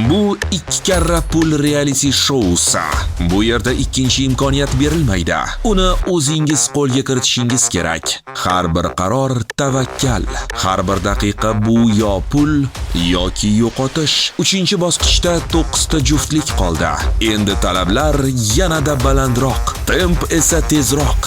Bu ikki karra pul reality shousi. Bu yerda ikkinchi imkoniyat berilmaydi. Uni o'zingiz qo'lga kiritishingiz kerak. Har bir qaror tavakkal. Har bir daqiqa bu yo pul yoki yo'qotish. 3-bosqichda 9 ta juftlik qoldi. Endi talablar yanada balandroq, temp esa tezroq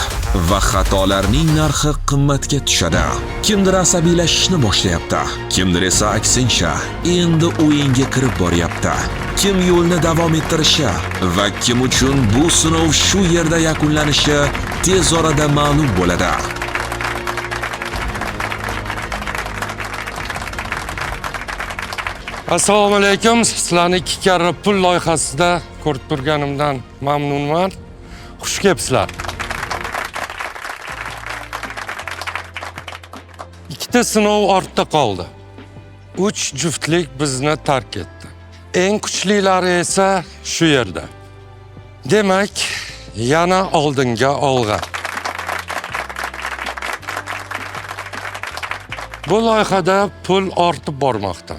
va xatolarning narxi qimmatga tushadi. Kimdir asabiylashishni boshlayapti, kimdir esa aksincha endi o'yinga kirib boryapti. Kim yo'lni davom ettirishi va kim uchun bu sinov shu yerda yakunlanishi tez orada ma'lum bo'ladi. Assalomu alaykum. Sizlarni ikki karra pul loyihasida ko'rib turganimdan mamnunman. Xush kelibsizlar. Ikkita sinov ortda qoldi. 3 juftlik bizni tark etdi. Eng kuchlilari esa shu yerda. Demak, yana oldinga olg'a. Bu loyihada pul ortib bormoqda.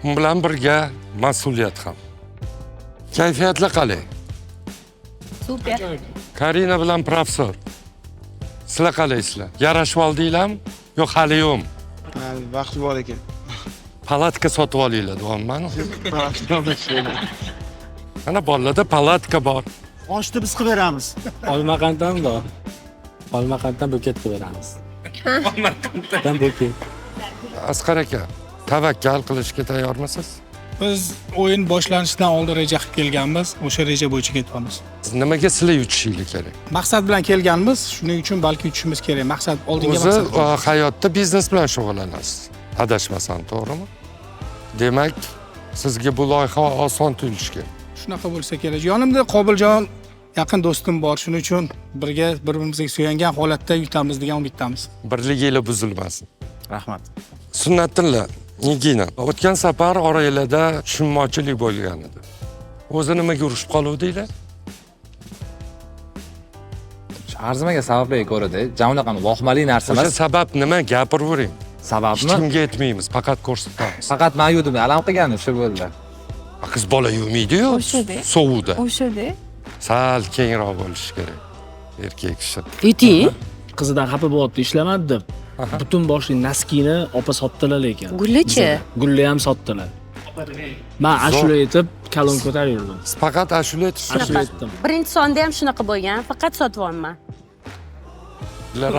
Bu bilan birga mas'uliyat ham. Kayfiyatli qalay? Super. Karina bilan professor. Sizlar qalaysizlar? Yarashib oldinglarmi? Yo'q, hali yo'q. Vaqti bor ekan. Palatka sotib olinglar, deyapman. Mana bolalarda palatka bor. Oshni biz qilib beramiz. Olmaqandan bor. Olmaqandan buket qilib beramiz. Olmaqandan buket. Asqar aka, tavakkal qilishga tayyormisiz? Biz o'yin boshlanishidan oldin reja qilib kelganmiz. O'sha reja bo'yicha ketyapmiz. Nimaga sizlar yutishinglar kerak? Maqsad bilan kelganmiz. Shuning uchun balki yutishimiz kerak. Maqsad oldinga O'zi maqsad. hayotda biznes bilan shug'ullanasiz. Adashmasam, to'g'rimi? Demak, sizga bu loyiha oson tuyulishi kerak. Shunaqa bo'lsa kerak. Yonimda Qobiljon yaqin do'stim bor. Shuning uchun birga bir-birimizga suyangan holatda yutamiz degan umiddamiz. Birliginglar buzilmasin. Rahmat. Sunnatilla, Nigina, o'tgan safar oranglarda tushunmovchilik bo'lgan edi. O'zi nimaga urushib qoluvdinglar? Arzimaga sabablarga ko'ra-da, jamlaqani vohmali narsa O'sha emas. sabab nima? Gapiravering. Hech Sababni kimga aytmaymiz, faqat ko'rsatamiz. faqat men yudim, alam qilgani shu bo'ldi. Qiz bola yuvmaydi-yu, O'shada. sovuvda. O'shada. Sal kengroq bo'lishi kerak. Erkak kishi. Iti. Qizidan xafa bo'lyapti, ishlamadi deb. Butun boshli naskini opa sotdilar lekin. Gullichi. Gulli ham sotdilar. Men ashula aytib kalon ko'tarib yurdim. Siz faqat ashula aytishni Ashula aytdim. Birinchi sonda ham shunaqa bo'lgan, faqat sotyapman.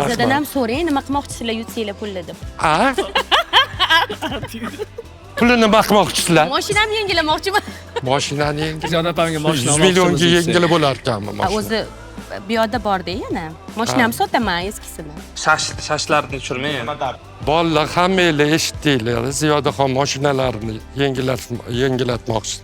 O'zidan ham so'rang, nima qilmoqchisizlar yutsanglar pulni deb. A? Pulini baqmoqchisizlar. Mashinamni yangilamoqchiman. Mashinani yengil. Ziyoda opamga mashina 100 millionga yengili bo'lar ekanmi mashina? O'zi bu yoqda bor-da yana. Mashinamni sotaman eskisini. Shashlarni tushirmang. Bolalar hammanglar eshitdinglar, Ziyodaxon mashinalarini yengilatmoqchi.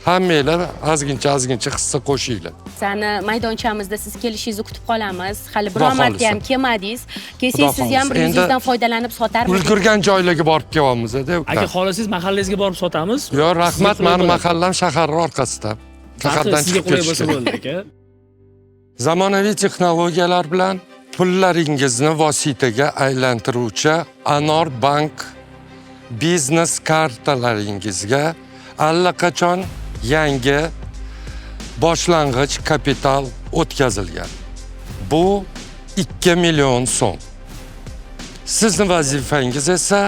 Hammanglar azgincha hissa qo'shinglar. Sani maydonchamizda siz kelishingizni kutib qolamiz. Hali biror Xudo marta ham xohlasa. kelmadingiz. Kelsangiz siz ham xohlasa. o'zingizdan foydalanib sotarmisiz? Ulgurgan joylarga borib kelyapmiz-da. Aka, xohlasangiz mahallangizga borib sotamiz. Yo, rahmat, Sizga meni qulay mahallam shaharning orqasida. Shahardan sizga chiqib qulay ketish bo'lsa kerak. bo'ldi, aka. Zamonaviy texnologiyalar bilan pullaringizni vositaga aylantiruvchi Anor Bank biznes kartalaringizga allaqachon yangi boshlang'ich kapital o'tkazilgan. Bu 2 million so'm. Sizning vazifangiz esa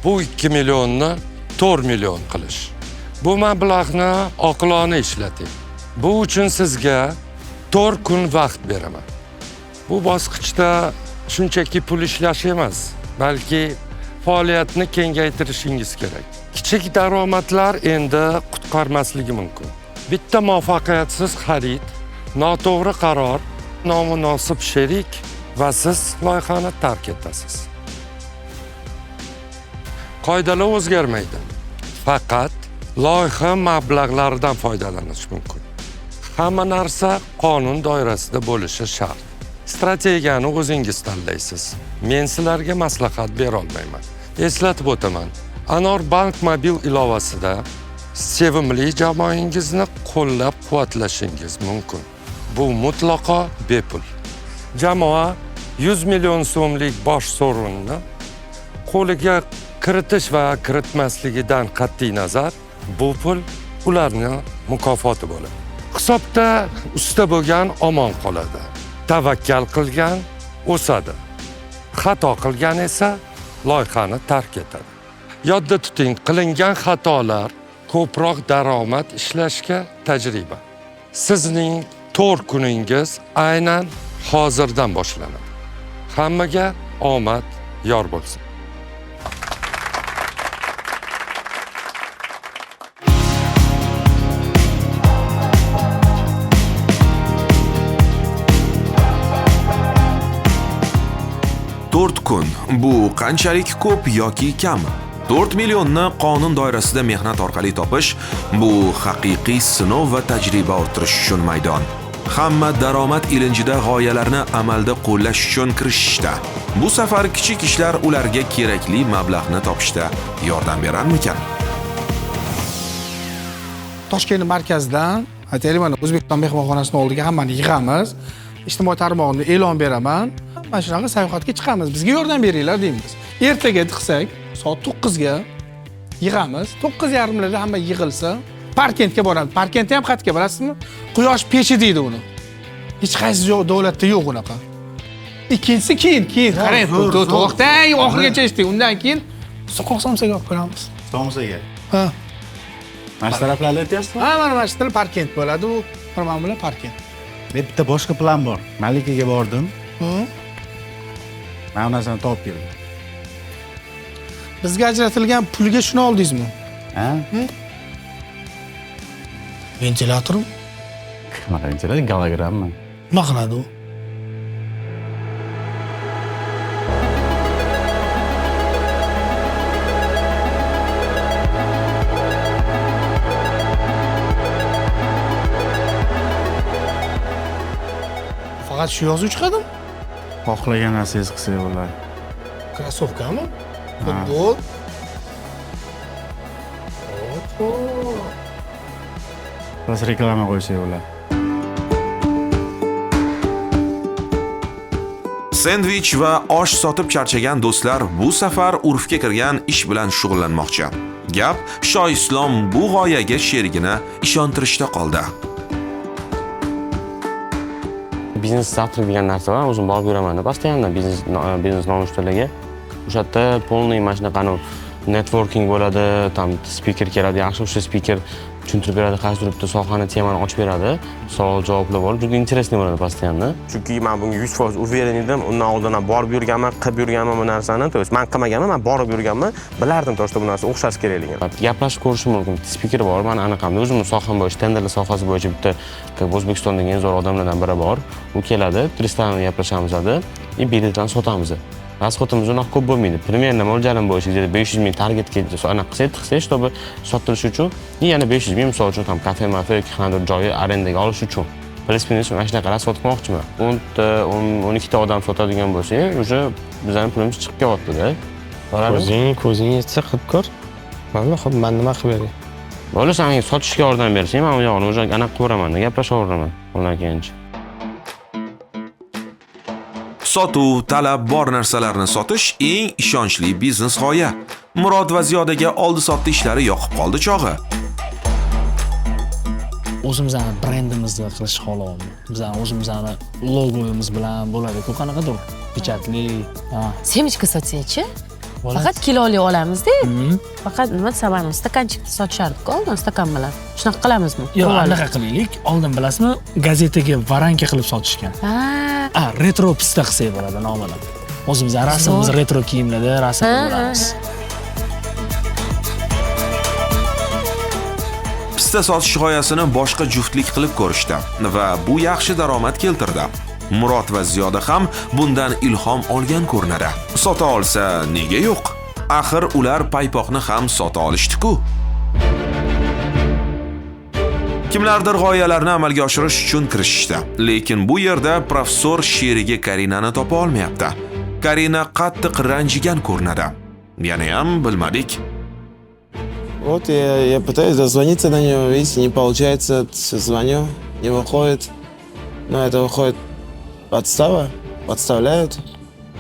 bu 2 millionni 4 million qilish. Bu mablag'ni oqilona ishlating. Bu uchun sizga 4 kun vaqt beraman. Bu bosqichda shunchaki pul ishlash emas, balki faoliyatni kengaytirishingiz kerak. Kichik daromadlar endi qutqarmasligi mumkin. Bitta muvaffaqiyatsiz xarid, noto'g'ri qaror, nomunosib sherik va siz loyihani tark etasiz. Qoidalar o'zgarmaydi. Faqat loyiha mablag'laridan foydalanish mumkin. Hamma narsa qonun doirasida bo'lishi shart. Strategiyani o'zingiz tanlaysiz. Men sizlarga maslahat bera olmayman. Eslatib o'taman. Anor Bank mobil ilovasida sevimli jamoangizni qo'llab-quvvatlashingiz mumkin. Bu mutlaqo bepul. Jamoa 100 million so'mlik bosh sovrinni qo'liga kiritish va kiritmasligidan qat'iy nazar Bu pul ularning mukofoti bo'ladi. Hisobda usta bo'lgan omon qoladi. Tavakkal qilgan o'sadi. Xato qilgan esa loyihani tark etadi. Yodda tuting, qilingan xatolar ko'proq daromad ishlashga tajriba. Sizning to'rt kuningiz aynan hozirdan boshlanadi. Hammaga omad yor bo'lsin. To'rt kun bu qanchalik ko'p yoki kam? 4 millionni qonun doirasida mehnat orqali topish bu haqiqiy sinov va tajriba orttirish uchun maydon. Hamma daromad ilinjida g'oyalarni amalda qo'llash uchun kirishishda. Bu safar kichik ishlar ularga kerakli mablag'ni topishda yordam berarmikan? Toshkent markazidan, aytaylik mana O'zbekiston mehmonxonasining oldiga hammani yig'amiz. Ijtimoiy tarmog'imda e'lon beraman. Mana shunaqa sayohatga chiqamiz. Bizga yordam beringlar deymiz. Ertaga qilsak, soat 9 ga yig'amiz. 9:30larda hamma yig'ilsa, Parkentga boramiz. Parkentda ham qayerga bilasizmi? Quyosh pechi deydi uni. Hech qaysi davlatda yo'q unaqa. Ikkinchisi keyin qarang, to'xtang, oxirigacha eshiting. Undan keyin soqoq somsaga olib qo'yamiz. Somsaga. Ha. Mana shu taraflarni aytyapsizmi? Ha, mana shu Parkent bo'ladi, u mana bular Parkent. Men bitta boshqa plan bor. Malikaga bordim. Mana bu narsani topib keldim. Bizga ajratilgan pulga shuni oldingizmi? Ha? Ventilyatormi? Mana ventilator gologramma. Nima qiladi u? Faqat shu yozuvchi chiqadimi? Xohlagan narsangiz qilsak bo'ladi. Krossovkami? Futbol. Biz reklama qo'ysak bo'ladi. Sendvich va osh sotib charchagan do'stlar bu safar urfga kirgan ish bilan shug'ullanmoqchi. Gap Shoh Islom bu g'oyaga sherigini ishontirishda qoldi. Biznes завтрак degan narsa bor, o'zim borib yuraman. Постоянно biznes nonushtalarga. O'sha yerda polniy mana shunaqani networking bo'ladi, tam speaker keladi, yaxshi o'sha speaker tushuntirib beradi, qaysi turibdi sohani temani ochib beradi. Savol-javoblar bor, juda interesniy bo'ladi постоянно. Chunki men bunga 100% uверен edim. Undan oldin borib yurganman, qilib yurganman bu narsani. To есть men qilmaganman, men borib yurganman. Bilardim to'g'ri bu narsa o'xshash kerakligini. Gaplashib ko'rishim mumkin. Speaker bor, men anaqamda o'zimning soham bo'yicha, tenderlar sohasi bo'yicha bitta O'zbekistondagi eng zo'r odamlardan biri bor. U keladi, restorandan gaplashamiz и biletdan sotamiz. Расходimiz unaqa ko'p bo'lmaydi. Примерно mo'ljalim bo'yicha 500 ming targetga anaqa qilsak, чтобы sotilishi uchun, yana 500 ming misol uchun ham kafe, yoki qanday joyi arendaga olish uchun. Prinsipini mana shunaqa rasxod qilmoqchiman. 12 ta odam sotadigan bo'lsak, o'sha bizning pulimiz chiqib kelyapti-da. Ko'zing yetsa qilib ko'r. Mana xo'p, men nima qilib beray? Bo'lish, senga sotishga yordam bersang, men u yoqni o'sha anaqa qilaman, gaplashaveraman. Undan keyinchi. Sotuv, talab bor narsalarni sotish eng ishonchli biznes g'oya. Murod va Ziyodaga oldi-sotdi ishlari yoqib qoldi chog'i. O'zimizning brendimizni qilish xohladim. Bizning o'zimizning logoyimiz bilan bo'ladi-ku, qanaqadir pechatli. Semichka sotsang-chi? Faqat kiloli olamiz-da. Faqat nima desam, stakanchikda sotishardi-ku, oldin stakan bilan. Shunaqa qilamizmi? Yo'q, anaqa qilaylik. Oldin bilasizmi, gazetaga varanka qilib sotishgan. Retro pista qilsak bo'ladi nomini. O'zimizning rasmimiz retro kiyimlarda rasm qilamiz. Pista sotish g'oyasini boshqa juftlik qilib ko'rishdi va bu yaxshi daromad keltirdi. Murod va Ziyoda ham bundan ilhom olgan ko'rinadi. Sota olsa nega yo'q? Axir ular paypoqni ham sota olishdi-ku. Kimlardir g'oyalarni amalga oshirish uchun kirishdi, lekin bu yerda professor sherigi Karinani topa olmayapti. Karina qattiq ranjigan ko'rinadi. Yana ham bilmadik. Вот я пытаюсь дозвониться до нее, видите, не получается, звоню, не выходит. Но это выходит подставляют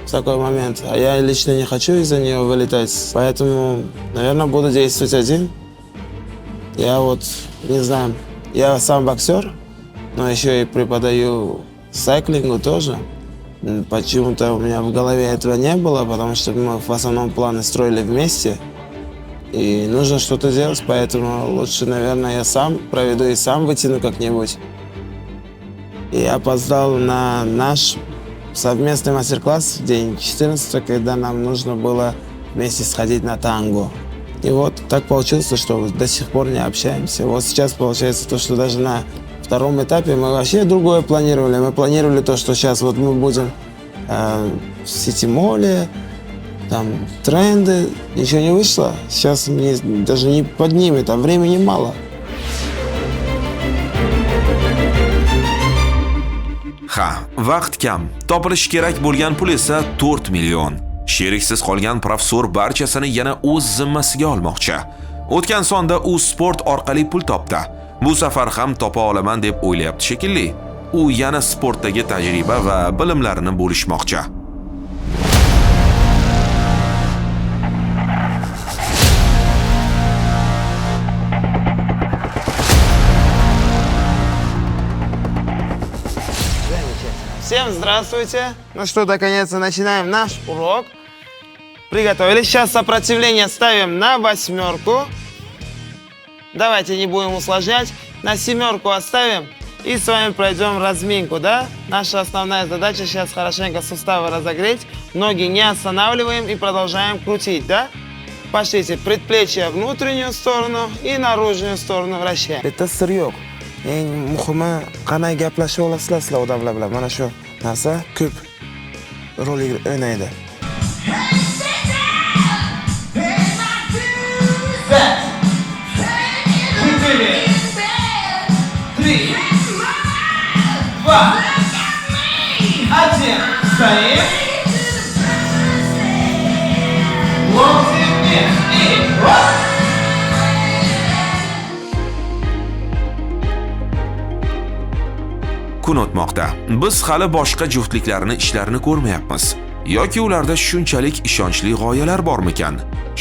в такой момент. А я лично не хочу из-за нее вылетать, поэтому, наверное, буду действовать один. Я вот, не знаю, я сам боксер, но еще и преподаю сайклингу тоже. Почему-то у меня в голове этого не было, потому что мы в основном планы строили вместе. И нужно что-то делать, поэтому лучше, наверное, я сам проведу и сам вытяну как-нибудь. И я опоздал на наш совместный мастер-класс в день 14, когда нам нужно было вместе сходить на танго. И вот так получилось, что до сих пор не общаемся. Вот сейчас получается то, что даже на втором этапе мы вообще другое планировали. Мы планировали то, что сейчас вот мы будем в Сити-моле, там тренды, ничего не вышло. Сейчас мне даже не поднимет, а времени мало. Ha, vaqt kam. Topilishi kerak bo'lgan pul esa 4 million. Sheriksiz qolgan professor barchasini yana o'z zimmasiga olmoqchi. O'tgan sonda u sport orqali pul topdi. Bu safar ham topa olaman deb o'ylayapti shekilli. U yana sportdagi tajriba va bilimlarini bo'lishmoqchi. Всем здравствуйте. Ну что, наконец-то начинаем наш урок. Приготовились. Сейчас сопротивление ставим на 8. Давайте не будем усложнять. На 7 оставим и с вами пройдем разминку, да? Наша основная задача сейчас хорошенько суставы разогреть. Ноги не останавливаем и продолжаем крутить, да? Пошлите. Предплечье внутреннюю сторону и наружную сторону вращаем. Это сырьёк. Eng muhimi qanday gaplashib olasizlar sizlar odamlar bilan. Mana shu narsa ko'p rol o'ynaydi. Kun o'tmoqda. Biz hali boshqa juftliklarning ishlarini ko'rmayapmiz. Yoki ularda shunchalik ishonchli g'oyalar bormikan?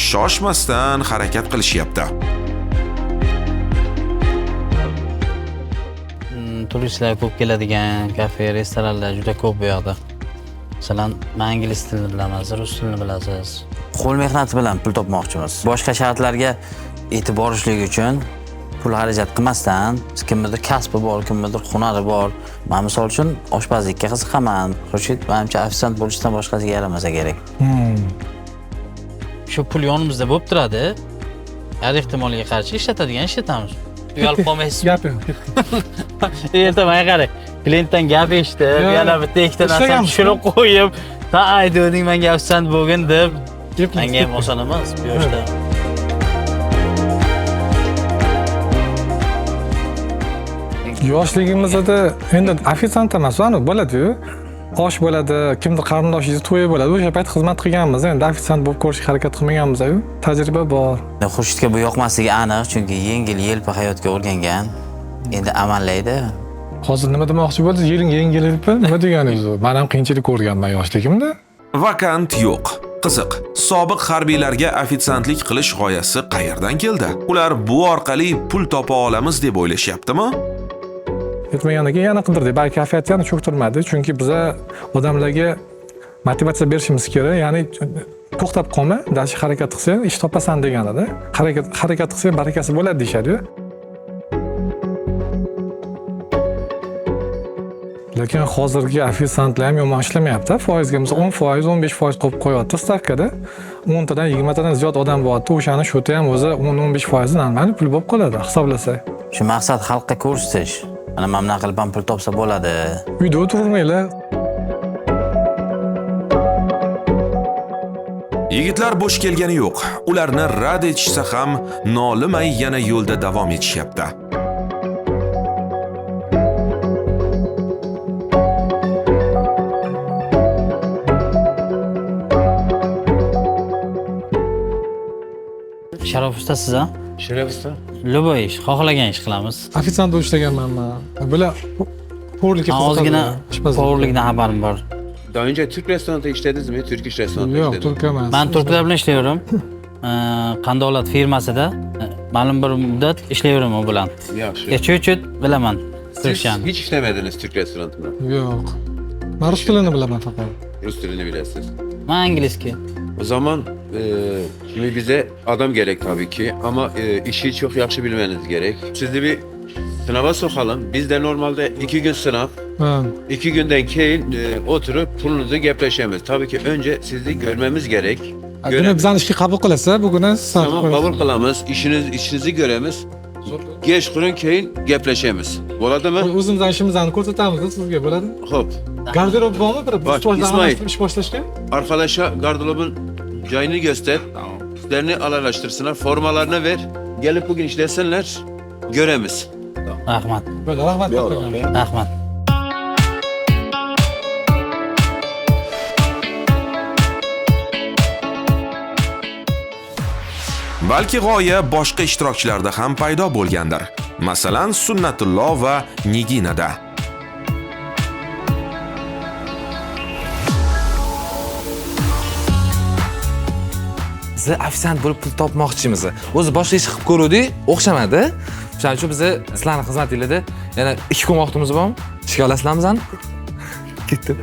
Shoshmasdan harakat qilishyapti. Turistlar ko'p keladigan kafe, restoranlar juda ko'p bu yoqda. Masalan, men ingliz tilini bilaman, rus tilini bilasiz. Qo'l mehnati bilan pul topmoqchimiz. Boshqa shahartlarga yetib borishlik uchun pul xarajat qilmasdan, kimnidir kasbi bor, kimnidir hunari bor. Men misol uchun oshpazlikka qiziqaman. Xurshid, menimcha ofitsiant bo'lishdan boshqasiga yaramasa kerak. Shu pul yonimizda bo'lib turadi. Har ehtimolga qarshi ishlatadigan ishlatamiz. Uyalib qolmaysiz. Gap yo'q. Ertaman qarang. Klientdan gap eshitib, yana bitta ikkita narsani tushirib qo'yib, "Ha, aytding menga ofitsiant bo'lgin" deb. Menga ham oson emas bu yoshda. Yoshligimizda endi ofitsiant emas, aniq bo'ladi-yu. Osh bo'ladi, kimdir qarindoshingiz to'yi bo'ladi. O'sha payt xizmat qilganmiz, endi ofitsiant bo'lib ko'rishga harakat qilmaganmiz-ku. Tajriba bor. Xurshidga bu yoqmasligi aniq, chunki yengil-yelpi hayotga o'rgangan. Endi amallaydi. Hozir nima demoqchi bo'ldi? Yengil-yelpi? Nima deganingiz u? Men ham qiyinchilik ko'rganman yoshligimda. Vakant yo'q. Qiziq, sobiq harbiylarga ofitsiantlik qilish g'oyasi qayerdan keldi? Ular bu orqali pul topa olamiz deb o'ylashyaptimi? Yetmaganidan keyin yana qidirdik. Balki kayfiyatni cho'ktirmadi, chunki biz odamlarga motivatsiya berishimiz kerak. Ya'ni to'xtab qolma, dashi harakat qilsang, ish topasan deganida. Harakat qilsang barakasi bo'ladi deyshadi. Lekin hozirgi ofitsiantlar ham yomon ishlamayapti. Foizga misol 10%, 15% qo'yib qo'yapti stavkada. 10 tadan 20 tadan ziyod odam bo'lyapti. O'shani shota ham o'zi 10-15% normalniy pul bo'lib qoladi, hisoblasak. Shu maqsad xalqqa ko'rsatish. Mana mana qilib ham pul topsa bo'ladi. Uyda o'tirmanglar. Yigitlar bo'sh kelgani yo'q. Ularni rad etishsa ham nolimay yana yo'lda davom etishyapti. Sharof ustasiz, ha? Sharof usta. Любой ish, xohlagan ish qilamiz. Ofitsiant bo'lib ishlaganman. Bular povurlikka ozgina povurlikdan xabarim bor. Doincha turk restoranida ishladingizmi? Turk ish restoranida Yo'q, turk emas. Men turklar bilan ishlayapman. Qandolat firmasida ma'lum bir muddat ishlayveraman u bilan. Yaxshi. Cho'chit bilaman. Siz Turkchani. hiç işlemediniz Türk restoranında. Yo'q. Men rus tilini bilaman faqat. Rus dilini bilesiz. Men inglizki. O zaman şimdi bize adam gerek tabii ki ama işi çok yaxshi bilmeniz gerek. Sizi bir sınava sokalım. Bizde normalde 2 gün sınav. Ha. 2 günden keyin oturup pulunuzu gepleşemiz. Tabii ki önce sizi görmemiz gerek. Buni bizani ishga qabul qilasa, buguni Tamam kabul kılamız, işinizi göremiz. Geç kurun keyin gepleşemiz. Bo'ladi mı? O'zimizni ishimizni ko'rsatamiz sizga, bo'ladimi? Hop. Garderob bormi? Bir Bak, İsmail. ish boshlashga? Arkadaşa gardırobun yayını göster. Üstlerini alarlaştırsınlar. Formalarını ver. Gelip bugün işlesinler. Göremiz. Rahmat. Bo'ldi, rahmat. Rahmat. Balki g'oya boshqa ishtirokchilarda ham paydo bo'lgandir. Masalan, Sunnatullo va Niginada. Biz ofitsiant bo'lib pul topmoqchimiz. O'zi boshqa ish qilib ko'rdik, o'xshamadi. Shuning uchun biz sizlarning xizmatingizda yana 2 kun vaqtimiz bormi? Ishga olasizlarmi? Ketdi.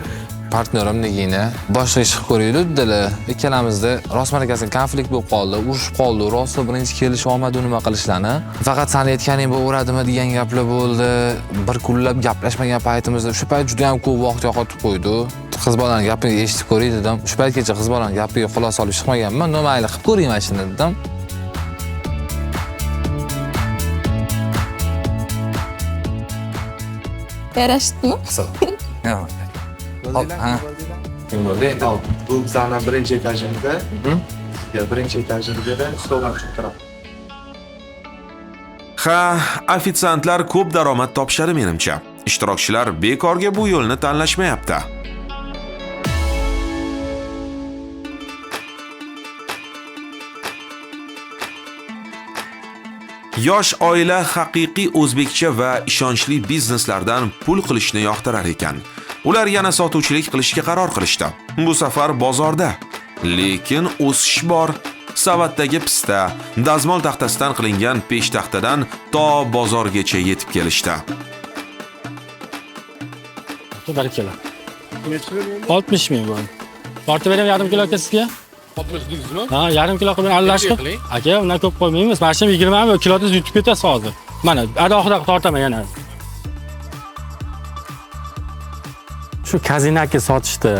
Partnyorim Nigina boshqa ish qilib ko'raylik dedilar. Ikkalamizda rostman akasining konflikt bo'lib qoldi, urushib qoldi. Rostla birinchi kelishib olmadi nima qilishlarni. Faqat sani aytganing bo'laveradimi degan gaplar bo'ldi. Bir kunlab gaplashmagan paytimizda shu payt juda ham ko'p vaqt yo'qotib qo'ydi. Qiz bolaning gapini eshitib ko'ray dedim. Shu paytgacha qiz bolaning gapiga quloq solib chiqmaganman. Mayli qilib ko'rayman shuni dedim. Yarashdimi? Hop, ha. Bu bizani birinchi etajimizda. Birinchi etajimizda stollar turibdi. Ha, ofitsiantlar ko'p daromad topishadi menimcha. Ishtirokchilar bekorga bu yo'lni tanlashmayapti. Yosh oila haqiqiy o'zbekcha va ishonchli bizneslardan pul qilishni yoqtirar ekan. Ular yana sotuvchilik qilishga qaror qilishdi. Bu safar bozorda. Lekin o'sish bor. Savatdagi pista, dazmol taxtasidan qilingan peshtaxtadan to bozorgacha yetib kelishdi. Barakalla. 60 ming bu. Ortib beraman yarim kilo sizga. 60 deysizmi? Ha, yarim kilo qilib aralashtirib. Aka, undan ko'p qo'ymaymiz. Mana shu 20 ming kiloda yutib ketasiz hozir. Mana, adoqida tortaman yana. Shu kazinaki sotishni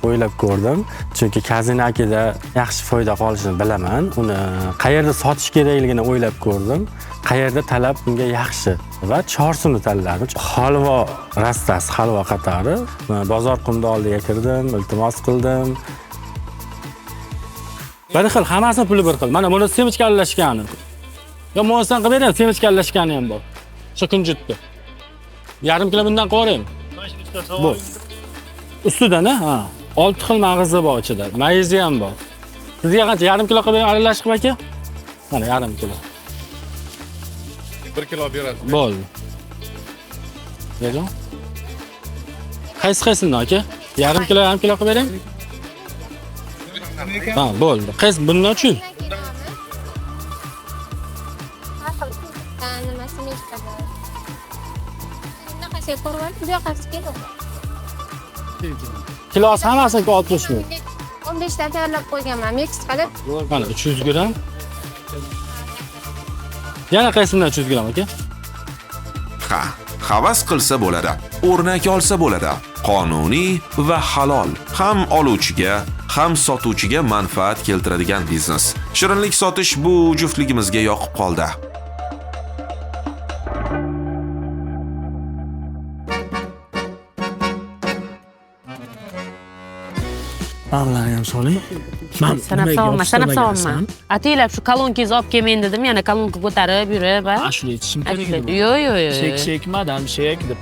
o'ylab ko'rdim. Chunki kazinakida yaxshi foyda qolishini bilaman. Uni qayerda sotish kerakligini o'ylab ko'rdim. Qayerda talab unga yaxshi va chorsini tanladim. Halvo rastasi, halvo qatori. Bozor qumda oldiga kirdim, iltimos qildim. Bir xil, hammasini puli bir xil. Mana buni semichka aralashgani. Yo, mo'san qilib bering, semichka aralashgani ham bor. Shu kunjutdi. Yarim kilo bundan qo'ying. Bu. Ustidan, ha. 6 xil mag'izi bor ichida. Mayizi ham bor. Sizga qancha yarim kilo qilib aralashib aka? Mana yarim kilo. 1 kilo berasiz. Bo'ldi. Berdim. Qaysi aka? Yarim kilo qilib bering. Ha, bo'ldi. Qaysi bundan uchun? Kilosi hammasiga 60 ming. 15 ta tayyorlab qo'yganman Meksikada. Mana 300 gram. Yana qaysidan 300 gram aka? Ha, havas qilsa bo'ladi, o'rnak olsa bo'ladi. Qonuniy va halol. Ham oluvchiga, ham sotuvchiga manfaat keltiradigan biznes. Shirinlik sotish bu juftligimizga yoqib qoldi. Bog'larni ham soling. Men sanab solman. Ataylab shu kolonkangizni olib kelmen dedim, yana kolonka ko'tarib yurib, ha? Ashula aytishim kerak edi. Yo'q. Shek madam shek deb.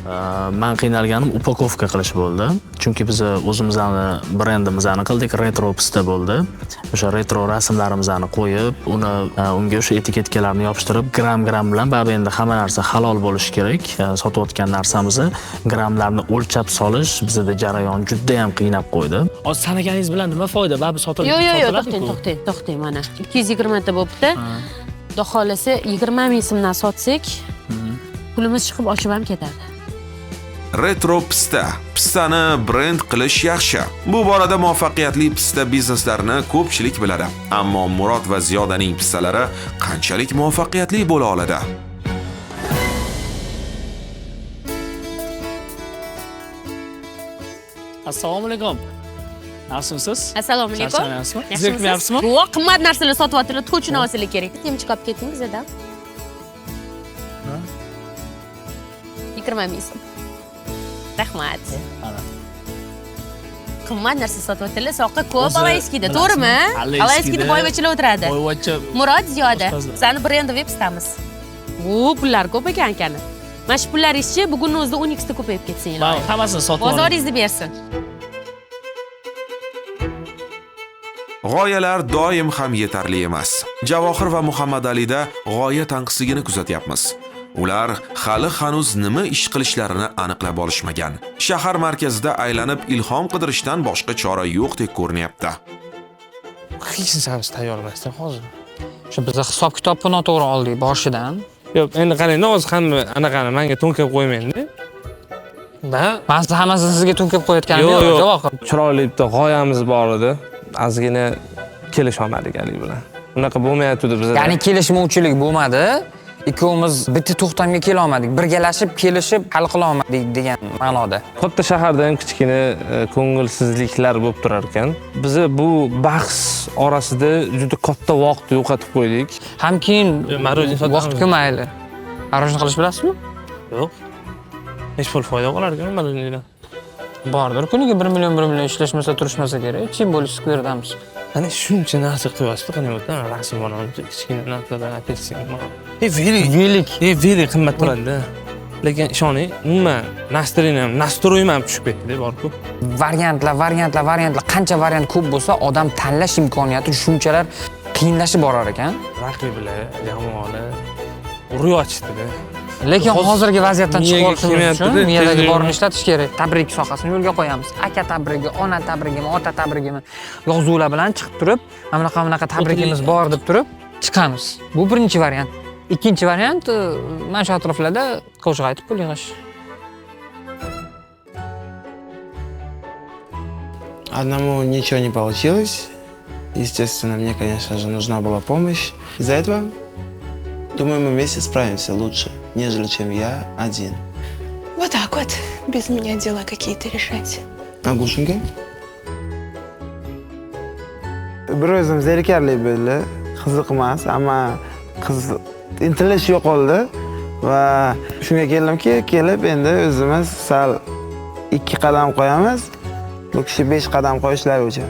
Men qiynalganim upakovka qilish bo'ldi. Chunki biz o'zimizni brendimizni qildik, retro pista bo'ldi. O'sha retro rasmlarimizni qo'yib, unga o'sha etiketkalarni yopishtirib, gram bilan baribir endi hamma narsa halol bo'lishi kerak. Sotayotgan narsamizni gramlarni o'lchab solish bizda jarayon juda ham qiynab qo'ydi. Hozir sanaganingiz bilan nima foyda? Baribir sotiladi. Yo'q, to'xtang mana. 220 ta bo'libdi. Xudo xolasa 20 ming so'mdan sotsak, pulimiz chiqib ochib ham ketadi. Retro pista. Pistani brend qilish yaxshi. Bu borada muvaffaqiyatli pista bizneslarini ko'pchilik biladi. Ammo Murod va Ziyodaning pistalari qanchalik muvaffaqiyatli bo'la oladi? Assalomu alaykum. Yaxshimisiz? Assalomu alaykum. Sizga kelyapsizmi? Yo'q, qimmat narsalar sotyaptilar, to'chini olsanglar kerak. Temchi olib keting bizdan. 20 ming so'm. Rahmat. Qimmat narsa sotyaptilar, soqqa ko'p Alayskida, to'g'rimi? Alayskida boyvachilar o'tiradi. Murod, Ziyoda, sizlarni brendov pistamiz. Pullar ko'p ekan. Mana shu pullaringizchi bugunning o'zida 12 ta ko'payib ketsin. Hammasini sotib oling. Bozoringizni bersin. G'oyalar doim ham yetarli emas. Javohir va Muhammadalida g'oya tanqisligini kuzatyapmiz. Ular hali hanuz nima ish qilishlarini aniqlab olishmagan. Shahar markazida aylanib ilhom qidirishdan boshqa chora yo'qdek ko'rinyapti. Hech narsamiz tayyor emasdan hozir. Shu biz hisob-kitobni noto'g'ri oldik boshidan. Yo'q, endi qarang, hozir hamma anaqani menga to'nkab qo'ymangda. Men hammasini sizga to'nkab qo'yayotganim yo'q, Javohir. Chiroyli bitta g'oyamiz bor edi. Ozgina kelisholmadik Ali bilan. Unaqa bo'lmayapti bizda. Ya'ni kelishmovchilik bo'lmadi. Ikkovimiz bitta to'xtamga kela olmadik. Birgalashib, kelishib hal qila olmadik degan ma'noda. Katta shaharda ham kichkina ko'ngilsizliklar bo'lib turar ekan. Biz bu bahs orasida juda katta vaqt yo'qotib qo'ydik. Ham keyin vaqt ko'mayli. Arojni qilish bilasizmi? Yo'q. Hech pul foyda qolarkan marojnidan. Bordir, kuniga 1 million ishlashmasa, turishmasa kerak. Chim bo'lish skverdamiz. Ana shuncha narsa qilyapsiz, qani o'tdan rasm olaman, kichkina narsalar apelsin. Velik qimmat turadi-da. Lekin ishoning, umuman nastroyim ham tushib ketdi, bor-ku. Variantlar, qancha variant ko'p bo'lsa, odam tanlash imkoniyati shunchalar qiyinlashib borar ekan. Raqiblar, jamoalar urib ochdi-da. Lekin hozirgi vaziyatdan chiqib olishimiz uchun miyadagi borini ishlatish kerak. Tabrik sohasini yo'lga qo'yamiz. Aka tabrigi, ona tabrigimi, ota tabrigimi yozuvlar bilan chiqib turib, mana tabrigimiz bor deb turib chiqamiz. Bu birinchi variant. Ikkinchi variant mana shu atroflarda qo'shiq aytib pul yig'ish. Одному ничего не получилось. Естественно, мне, конечно же, нужна была помощь. Из-за этого, думаю, мы вместе справимся лучше, нежели чем я один. Вот так вот, без меня дела какие-то решать. Agushinga? Bir o'zim zerikarli bo'ldi, qiziqmas, ammo intilish yo'qoldi va shunga keldimki, kelib endi o'zimiz sal 2 qadam qo'yamiz. Bu kishi 5 qadam qo'yishlari uchun.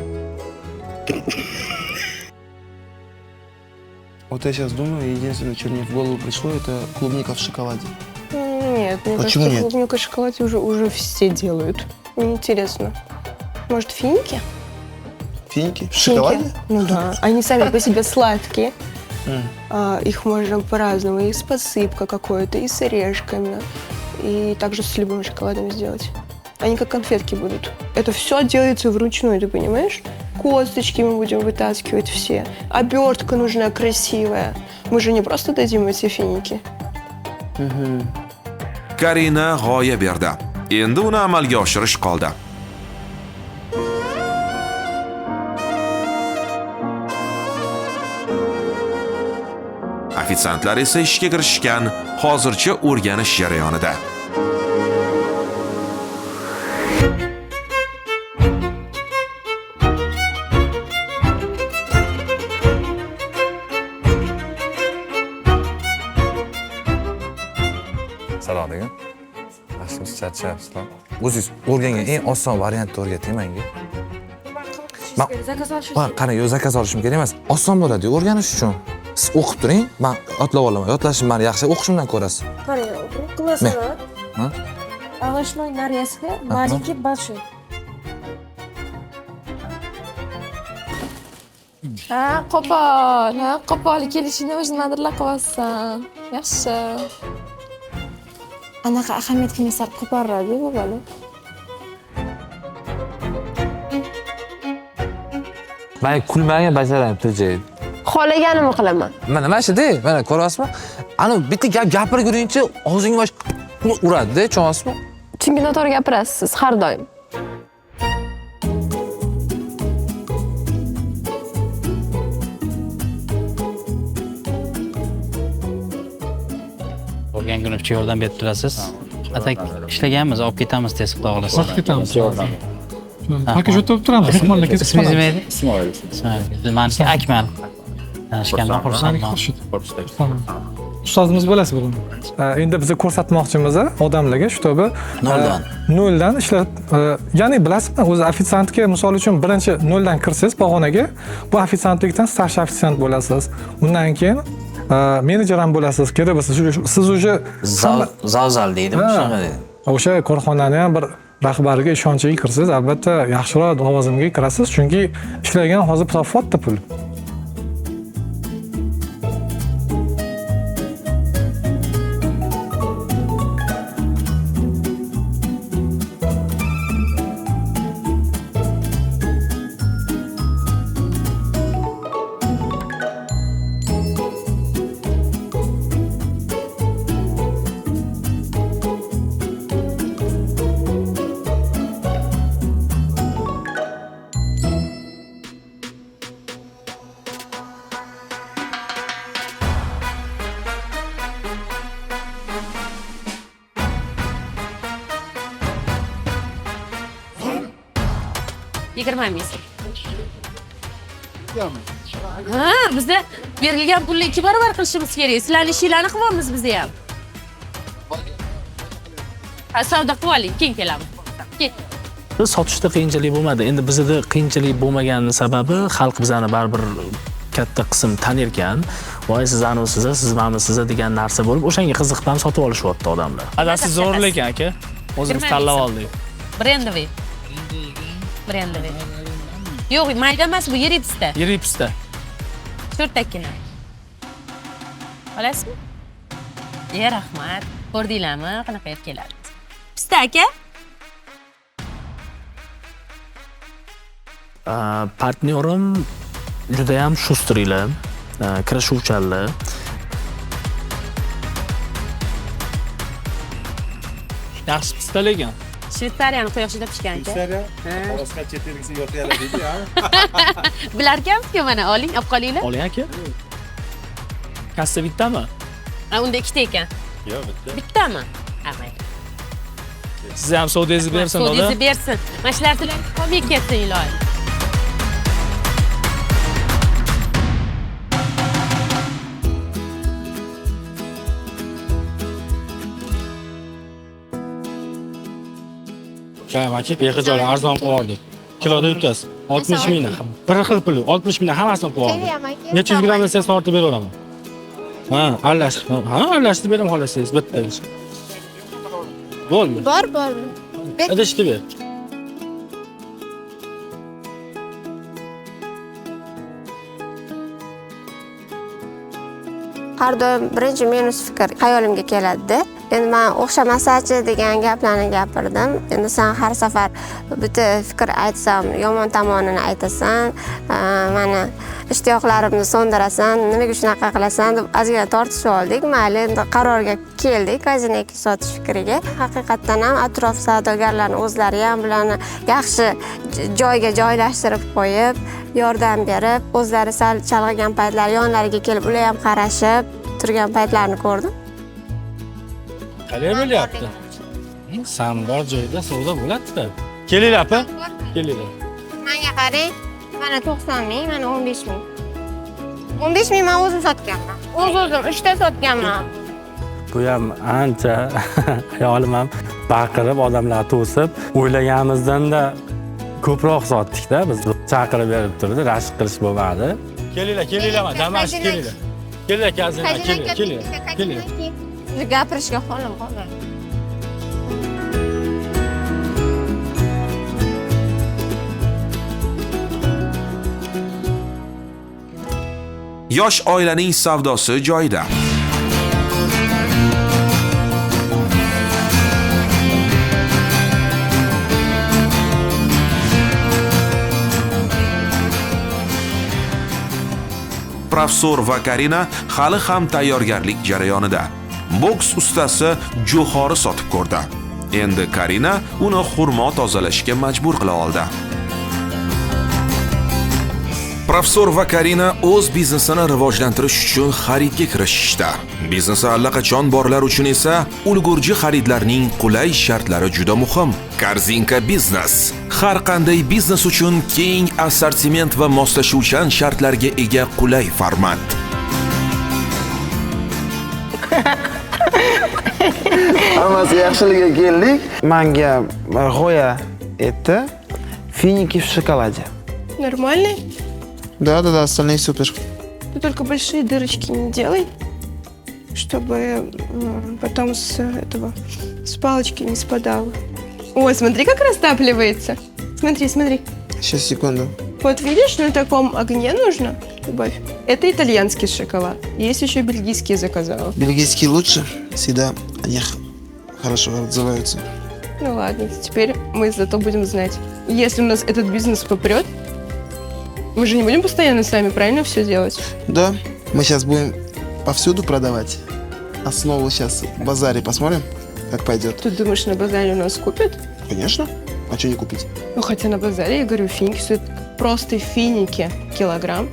Вот я сейчас думаю, единственное, что мне в голову пришло, это клубника в шоколаде. Нет, мне Почему кажется, нет? клубника в шоколаде уже все делают. Мне интересно. Может, финики? Финики? В Финики? шоколаде? Ну да. Они сами по себе сладкие. Их можно по-разному. И с посыпкой какой-то, и с орешками. И также с любым шоколадом сделать. Они как конфетки будут. Это все делается вручную, ты понимаешь? Косточки мы будем вытаскивать все. Обертка нужна красивая. Мы же не просто дадим эти финики. Karina g'oya berdi. Endi uni amalga oshirish qoldi. Ofitsiantlar esa ishga kirishgan, hozircha o'rganish jarayonida. Salom degan. Yaxshimisiz, charchayapsizlar. O'zingiz o'rgangan eng oson variantni o'rgating menga. Men qani, yo zakaz olishim kerak emas. Oson bo'ladi o'rganish uchun. Siz o'qib turing, men yodlab olaman. Yodlashim meni yaxshi, o'qishimdan ko'rasiz. Qani, klassda. Овощной нарезка, маленький, большой. Qo'pol kelishini o'zi nimadirlar qilyapsan. Yaxshi. Anaqa ahamiyat qilmaslar, qo'polroq-ku bu bola. Men kulmagan bajarayapti turjaydi. Xohlaganimni qilaman. Mana shu-da, mana ko'ryapsizmi? Ana bitta gap gapirgurincha og'zingga bosh uradi-da, tushunyapsizmi? Chunki noto'g'ri gapirasiz har doim. Bo'lgan kunimcha yordam berib turasiz. Atak ishlaganmiz, olib ketamiz tez xudo xolasa. Olib ketamiz. Aka shu yerda turamiz. Ismingiz nima edi? Ismoil. Meniki Akmal. Tanishgandan xursandman. Ustozimiz bo'lasiz bugun. Endi biz ko'rsatmoqchimiz odamlarga shu to'bi noldan ishlab, ya'ni bilasizmi, o'zi ofitsiantga misol uchun birinchi noldan kirsangiz pog'onaga, bu ofitsiantlikdan starshий ofitsiant bo'lasiz. Undan keyin menejer ham bo'lasiz. Kerak bo'lsa siz уже zavzal deydi, shunaqa deydi. O'sha korxonani ham bir rahbariga ishonchiga kirsangiz, albatta yaxshiroq lavozimga kirasiz, chunki ishlagan hozir profotda pul. Yigirmamiz. Ha, bizda berilgan pulni 2 barobar qilishimiz kerak. Sizlarning ishinglarni qilyapmiz biz ham. Ha, savdo qilib oling, keyin kelamiz. Ket. Biz sotishda qiyinchilik bo'lmadi. Endi bizda qiyinchilik bo'lmagani sababi xalq bizani baribir katta qism tanir ekan. Voy siz anavsiz, siz mamisiz degan narsa bo'lib, o'shanga qiziqib ham sotib olishyapti odamlar. Adasi zo'r lekin aka. O'zimiz tanlab oldik. Brendовый. Brendовый. Yo'q, mayda emas bu, yirik pista. Yirik pista. 4 takkina. Olasizmi? Rahmat. Ko'rdinglarmi, qanaqa qilib keladi? Pista aka? Partnyorim juda ham shustriylar, kirishuvchanlar. Yaxshi pista lekin. Shvetsariyani quyoshida pishgan aka. Shvetsariya? Boshqa chet elga yo'qlaylar deydi-ya. Bilarkansiz-ku mana, oling, olib qolinglar. Oling aka. Kassa bittami? Unda 2 ta ekan. Yo'q, bitta. Bittami? Ha, mayli. Siz ham savdingizni bersin, oda. Savdingizni bersin. Mana shu narsalarni qolmay ketsin, iloyim. Aka, bexijolat arzon qilib oldik. Kiloda yutasiz. 60 ming. Bir xil pul, 60 ming hammasini qilib oldik. Necha yuz gramm siz tortib beraveraman. Ha, aralashtirib beraman xohlasangiz bitta. Bo'ldi. Bor. Idishni ber. Har doim birinchi minus fikr xayolimga keladi-da. Endi men o'xshamasachi degan gaplarni gapirdim. Endi sen har safar bitta fikr aytsam, yomon tomonini aytasan, mana ishtiyoqlarimni so'ndirasan, nimaga shunaqa qilasan deb ozgina tortishib oldik. Mayli, endi qarorga keldik kozinaki sotish fikriga. Haqiqatan ham atrof savdogarlarning o'zlari ham bularni yaxshi joyga joylashtirib qo'yib, yordam berib, o'zlari sal chalg'igan paytlar yonlariga kelib, ular ham qarashib turgan paytlarni ko'rdim. Qalay bo'lyapti? Sam bor joyda savdo bo'ladi-da. Kelinglar, apa? Kelinglar. Menga qarang, mana 90 ming, mana 15 ming. 15 ming men o'zim sotganman. O'zim 3 ta sotganman. Bu ham ancha hayolim ham baqirib, odamlar to'sib, o'ylaganimizdan-da ko'proq sotdik-da. Biz chaqirib berib turdi, rashk qilish bo'lmadi. Kelinglar, damash kelinglar. Kelinglar, kazina, kelinglar. Gapirishga holim qolmadi. Yosh oilaning savdosi joyida. Professor va Karina hali ham tayyorgarlik jarayonida. Boks ustasi jo'xori sotib ko'rdi. Endi Karina uni xurmo tozalashga majbur qila oldi. Professor va Karina o'z biznesini rivojlantirish uchun xaridga kirishishdi. Biznesi allaqachon borlar uchun esa ulgurji xaridlarning qulay shartlari juda muhim. Korzinka biznes har qanday biznes uchun keng assortiment va moslashuvchan shartlarga ega qulay format. Hammasi yaxshiligiga keldik. Menga g'oya etdi. Finiki в шоколаде. Нормальный? Да, остальные супер. Ты только большие дырочки не делай, чтобы потом с палочки не спадало. Ой, смотри, как растапливается. Смотри. Сейчас, секунду. Вот видишь, на таком огне нужно, Любовь. Это итальянский шоколад. Есть еще бельгийский заказала. Бельгийский лучше. Всегда они хорошо отзываются. Ну ладно, теперь мы зато будем знать. Если у нас этот бизнес попрет, мы же не будем постоянно сами, правильно, все делать? Да, мы сейчас будем повсюду продавать. Основу сейчас в базаре посмотрим, как пойдет. Ты думаешь, на базаре у нас купят? Конечно. А что не купить? Ну, хотя на базаре, я говорю, финики стоят, просто финики килограмм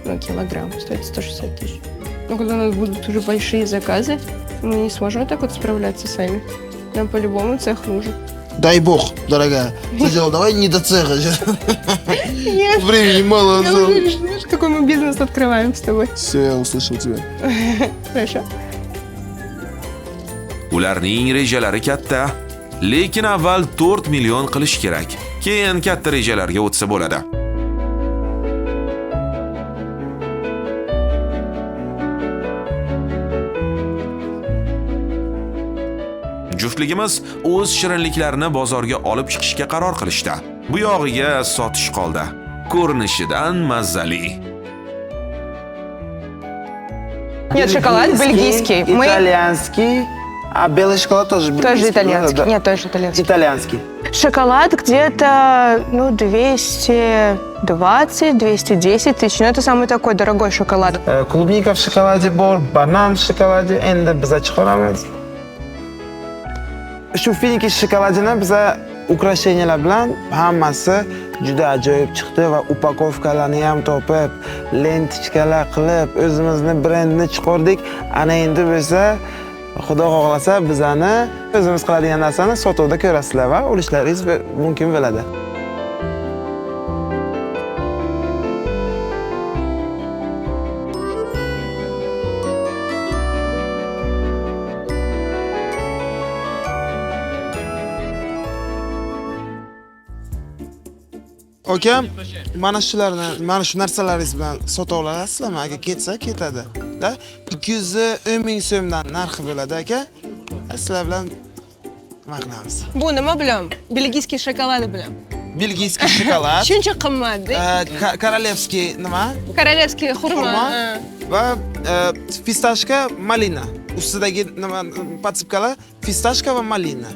стоит 160 тысяч. Но когда у нас будут уже большие заказы, мы не сможем так вот справляться сами. Нам по-любому цех нужен. Дай бог, дорогая. Сначала давай не до цеха. Нет. Времени мало. Я уже решила, какой мы бизнес открываем с тобой. Все, я услышал тебя. Хорошо. Ularning rejalari katta, lekin avval 4 million qilish kerak. Keyin katta rejalarga o'tsa bo'ladi. Juftligimiz o'z shirinliklarini bozorga olib chiqishga qaror qilishdi. Bu yog'iga sotish qoldi. Ko'rinishidan mazzali. Нет, шоколад бельгийский. Итальянский. А белый шоколад тоже бельгийский. Тоже итальянский. Да? Нет, тоже итальянский. Итальянский. Шоколад где-то, 220-210 тысяч. Ну, это самый такой дорогой шоколад. Клубника в шоколаде бор, банан в шоколаде. Endi biz chiqaramiz. Shu finiki shokoladini biza ukrasheniyalar bilan hammasi juda ajoyib chiqdi va upakovkalarni ham topib, lentichkalar qilib, o'zimizni brendni chiqardik. Ana endi bo'lsa, Xudo xohlasa bizani o'zimiz qiladigan narsani sotuvda ko'rasizlar va olishlaringiz mumkin bo'ladi. Okam, mana shu narsalaringiz bilan sota olasizlarmi? Agar ketsa ketadi. Da 210 ming so'mdan narxi bo'ladi aka. Sizlar bilan nima qilamiz? Bu nima bilan? Belgiyskiy shokoladi bilan. Belgiyskiy shokolad. Shuncha qimmat. Korolevskiy nima? Korolevskiy xurmo. Va fistashka malina. Ustidagi nima potsipkalar fistashka va malina.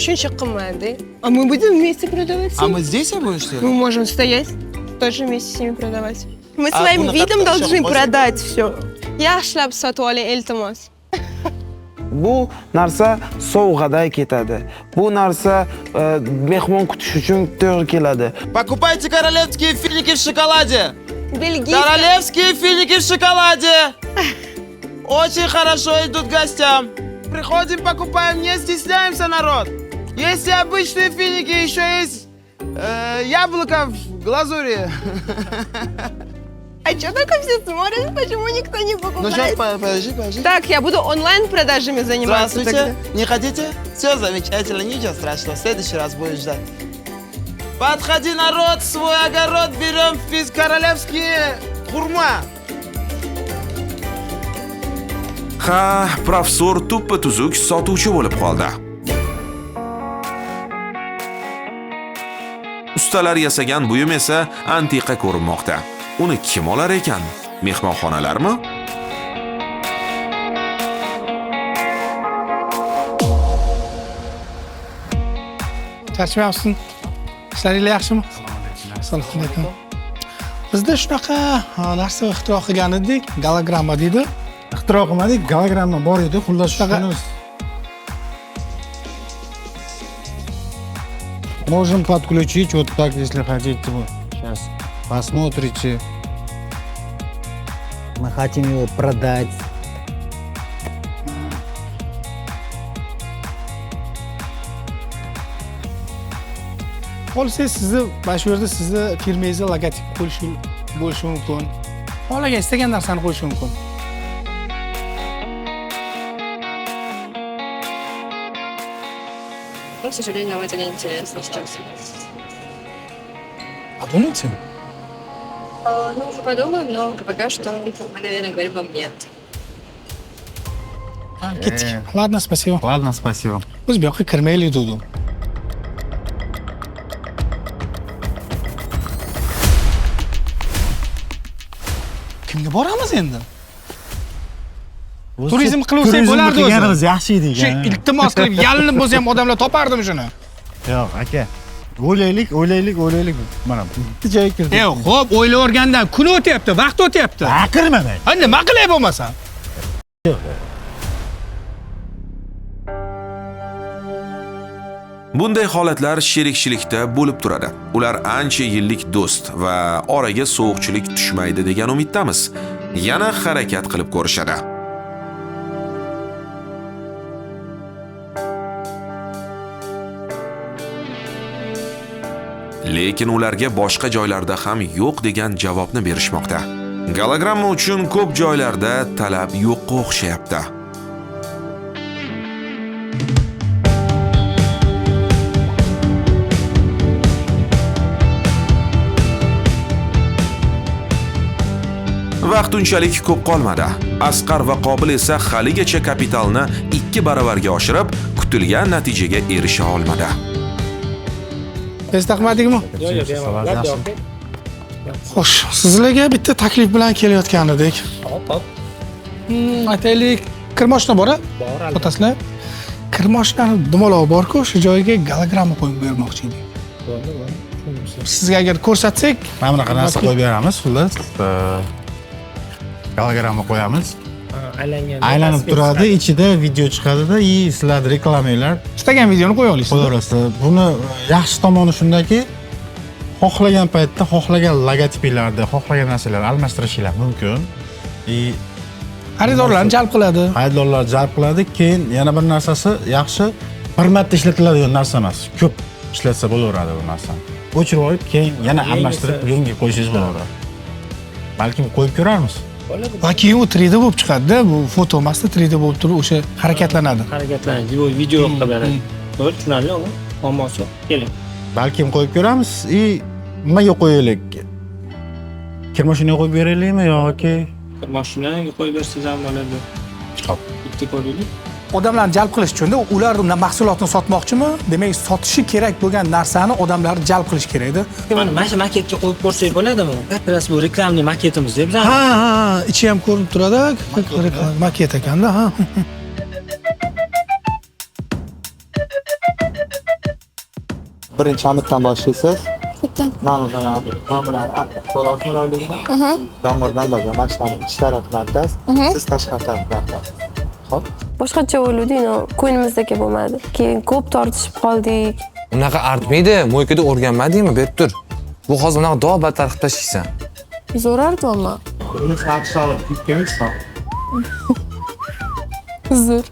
Shuncha qimmat. А мы будем вместе продавать? А мы здесь будем, что ли? Мы можем стоять, тоже вместе с ними продавать. Мы своим видом должны продать все. Yaxshilab sotib oling, iltimos. Bu narsa sovg'aday ketadi. Bu narsa mehmon kutish uchun to'g'ri keladi. Покупайте королевские финики в шоколаде. Бельгийские. Королевские финики в шоколаде. Очень хорошо идут гостям. Приходим, покупаем, не стесняемся, народ. Есть и обычные финики, еще есть яблоко в глазури. А что только все смотрят, почему никто не покупает? Ну сейчас, подожди. Так, я буду онлайн-продажами заниматься. Здравствуйте. Не хотите? Все замечательно, ничего страшного. В следующий раз будешь ждать. Подходи, народ, свой огород берем в королевские хурма. Ha, professor tuppa-tuzuk sotuvchi bo'lib qoldi. Ustalar yasagan buyum esa antiqa ko'rinmoqda. Uni kim olar ekan? Mehmonxonalarmi? Charchamayapsizmi? Ishlaringiz yaxshimi? Assalomu alaykum. Bizda shunaqa narsa ixtiro qilgan edik, gologramma deydi. Ixtiro qilmadik, gologramma bor edi, xullas shuni. Можем подключить вот так, если хотите. Вот. Сейчас посмотрите. Мы хотим его продать. Qolsangiz sizni mana shu yerda sizni firmangizga logotip qo'yish bo'lishi mumkin. Xohlagan istagan narsani qo'yish mumkin. К сожалению, нам это не интересно сейчас. Подумайте. Ну, мы подумаем, но пока что мы, наверное, говорим вам нет. Ketdik. Ладно, спасибо. Ладно, спасибо. Biz bu yoqqa kirmaylik dedim. Kimga boramiz endi? Turizm qilsak bo'lardi o'zi. Qilganimiz yaxshi edi. Shu iltimos qilib yalinib bo'lsa ham odamlar topardim shuni. Yo'q, aka. O'ylaylik. Mana bitta joyga kirdik. Yo'q, xo'p, o'ylavergandan kun o'tyapti, vaqt o'tyapti. Aqirmamang. Ha, nima qilay bo'lmasa? Bunday holatlar sherikchilikda bo'lib turadi. Ular ancha yillik do'st va oraga sovuqchilik tushmaydi degan umiddamiz. Yana harakat qilib ko'rishadi. Lekin ularga boshqa joylarda ham yo'q degan javobni berishmoqda. Gologramma uchun ko'p joylarda talab yo'qqa o'xshayapti. Vaqt unchalik ko'p qolmadi. Asqar va Qobil esa haligacha kapitalni 2 baravarga oshirib, kutilgan natijaga erisha olmadi. Biz taqmadikmi? Yo'q. Xo'sh, sizlarga bitta taklif bilan kelayotgan edik. Hop. Aytaylik, kirmoshna bor-a? Bor. Otasizlar? Kirmoshnani dumaloq bor-ku, o'sha joyiga gologramma qo'yib bermoqchi edik. Sizga agar ko'rsatsak, mana bunaqa narsa qo'yib beramiz, xullas. Gologramma qo'yamiz. Aylanib turadi, ichida video chiqadi-da, sizlar reklamanglar. Istagan videoni qo'ya olasiz. Qo'yaverasiz. Buni yaxshi tomoni shundaki, xohlagan paytda, xohlagan logotiplarni, xohlagan narsalarni almashtirishinglar mumkin. Xaridorlarni jalb qiladi. Xaridorlarni jalb qiladi. Keyin yana bir narsasi, yaxshi bir marta ishlatiladigan narsa emas. Ko'p ishlatsa bo'laveradi bu narsani. O'chirib olib, keyin yana almashtirib, yangi qo'yishingiz bo'laveradi. Balkim qo'yib ko'rarmiz. Va keyin u 3D bo'lib chiqadi-da, bu foto emasda 3D bo'lib turib o'sha harakatlanadi. Harakatlanadi, video qilib beradi. To'g'ri, tushunarlimi? Muammosi keling. Balkim qo'yib ko'ramiz. Nimaga qo'yaylik? Kirmoshinaga qo'yib beraylikmi yoki Kirmoshinaga qo'yib bersangiz ham bo'ladi. Xo'p. Bitta ko'raylik. Odamlarni jalb qilish uchun ular mahsulotni sotmoqchimi? Demak, sotishi kerak bo'lgan narsani odamlarni jalb qilish kerak-da. Mana shu maketga qo'yib ko'rsak bo'ladimi? Operatsiya bu reklamli maketimiz deb bizlar. Ha, ichi ham ko'rinib turadi. Maket ekanda, ha. Birinchi amitdan boshlaysiz. Domordan bo'lgan mashqlarni ichki tarafdan siz tashqari tarafdan. Xo'p. Boshqacha o'yladik, ko'nglimizdagi bo'lmadi. Keyin ko'p tortishib qoldik. Unaqa artmaydi, mo'ykada o'rganmadingmi? Berib tur. Bu hozir unaqa battar qilib tashlaysan. Zo'rardimi? Buni saqlash olib ketganmiz. Uzr.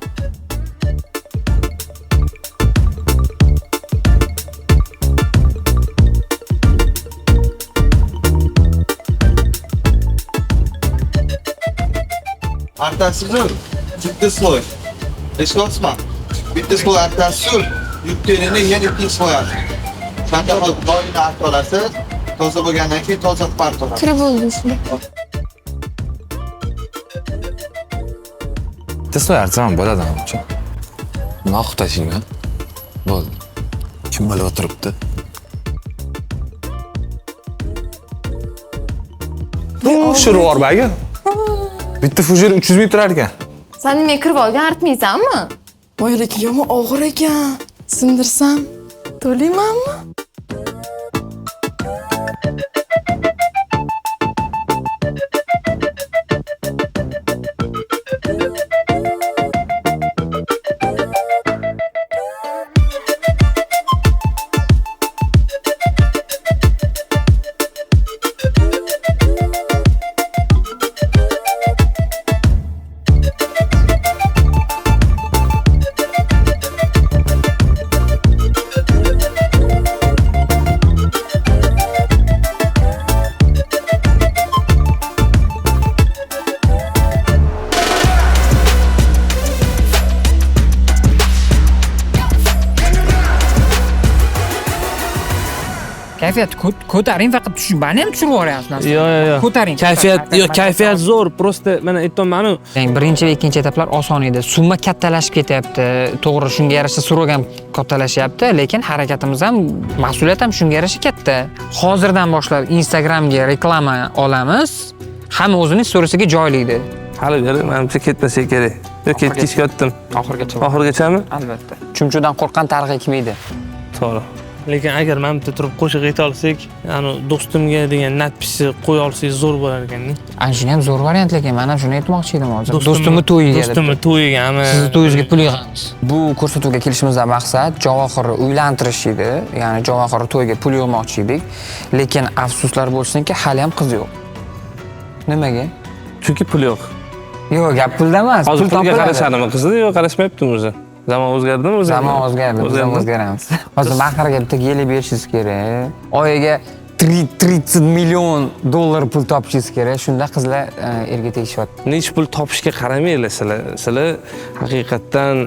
Artasiz bitta sloy. Eslasma. Bitta sloy artasiz, yukterini yana ikkinchi sloy. Shunda boyini artib olasiz. Toza bo'lgandan keyin toza qilib artib olasiz. Kirib bo'ldi shuni. Bitta sloy artsam bo'ladi menimcha. Noqib tashinglar. Bo'ldi. Kim bilib o'tiribdi? Bu shurvar bagi. Bitta fujir 300 ming turar ekan. Sen nimaga kirib olgan, artmaysanmi? Voy lekin yomon og'ir ekan. Sindirsam. To'laymanmi? Kayfiyat ko'taring, faqat bani ham tushirib yuboryapsiz. Yo'q. Ko'taring. Kayfiyat zo'r, просто mana aytayapman-ku. Birinchi va ikkinchi etaplar oson edi. Summa kattalashib ketyapti. To'g'ri, shunga yarasha surog ham kattalashyapti, lekin harakatimiz ham, mas'uliyat ham shunga yarasha katta. Hozirdan boshlab Instagramga reklama olamiz. Hamma o'zining storiesiga joylaydi. Hali beri menimcha ketmasa kerak. Yo'q, ketyaptim. Oxirgacha. Oxirgachami? Albatta. Chumchudan qo'rqqan tariq ekmaydi. To'g'ri. Lekin agar mana bitta turib qo'shiq ayta olsak, ya'ni do'stimga degan natpisni qo'ya olsangiz zo'r bo'lar ekan-da. Ana shuni ham zo'r variant, lekin men ham shuni aytmoqchi edim hozir. Do'stimni to'yiga. Do'stimni to'yigami? Sizni to'yingizga pul yig'amiz. Bu ko'rsatuvga kelishimizdan maqsad Javohirni uylantirish edi. Ya'ni Javohirni to'yiga pul yig'moqchi edik. Lekin afsuslar bo'lsinki, hali ham qiz yo'q. Nimaga? Chunki pul yo'q. Yo'q, gap pulda emas. Hozir pulga qarashadimi qizni? Yo'q, qarashmayaptimi o'zi. Zamon o'zgardimi o'zi? Zamon o'zgardi, biz ham o'zgaramiz. Hozir mahrga bitta yili berishingiz kerak. Oyiga 30 million dollar pul topishingiz kerak. Shunda qizlar erga tegishyapti. Nech pul topishga qaramanglar sizlar. Sizlar haqiqatdan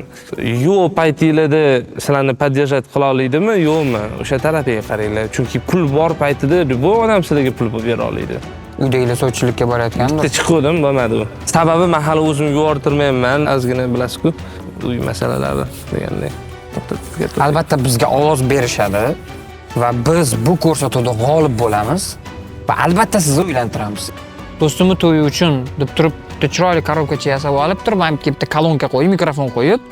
yo'q paytinglarda sizlarni podдержать qila oladimi, yo'qmi? O'sha tarafiga qaranglar. Chunki pul bor paytida bu odam sizlarga pul bera oladi. Uydagilar sovchilikka borayotganda bitta chiqdim, bo'lmadi bu. Sababi men hali o'zim yuvortirmayman, ozgina bilasiz-ku. Uy masalalari degandek. Albatta bizga ovoz berishadi va biz bu ko'rsatuvda g'olib bo'lamiz va albatta sizni uylantiramiz. Do'stimni to'yi uchun deb turib, chiroyli korobkacha yasab olib turib, mana bu yerda kolonka qo'yib, mikrofon qo'yib,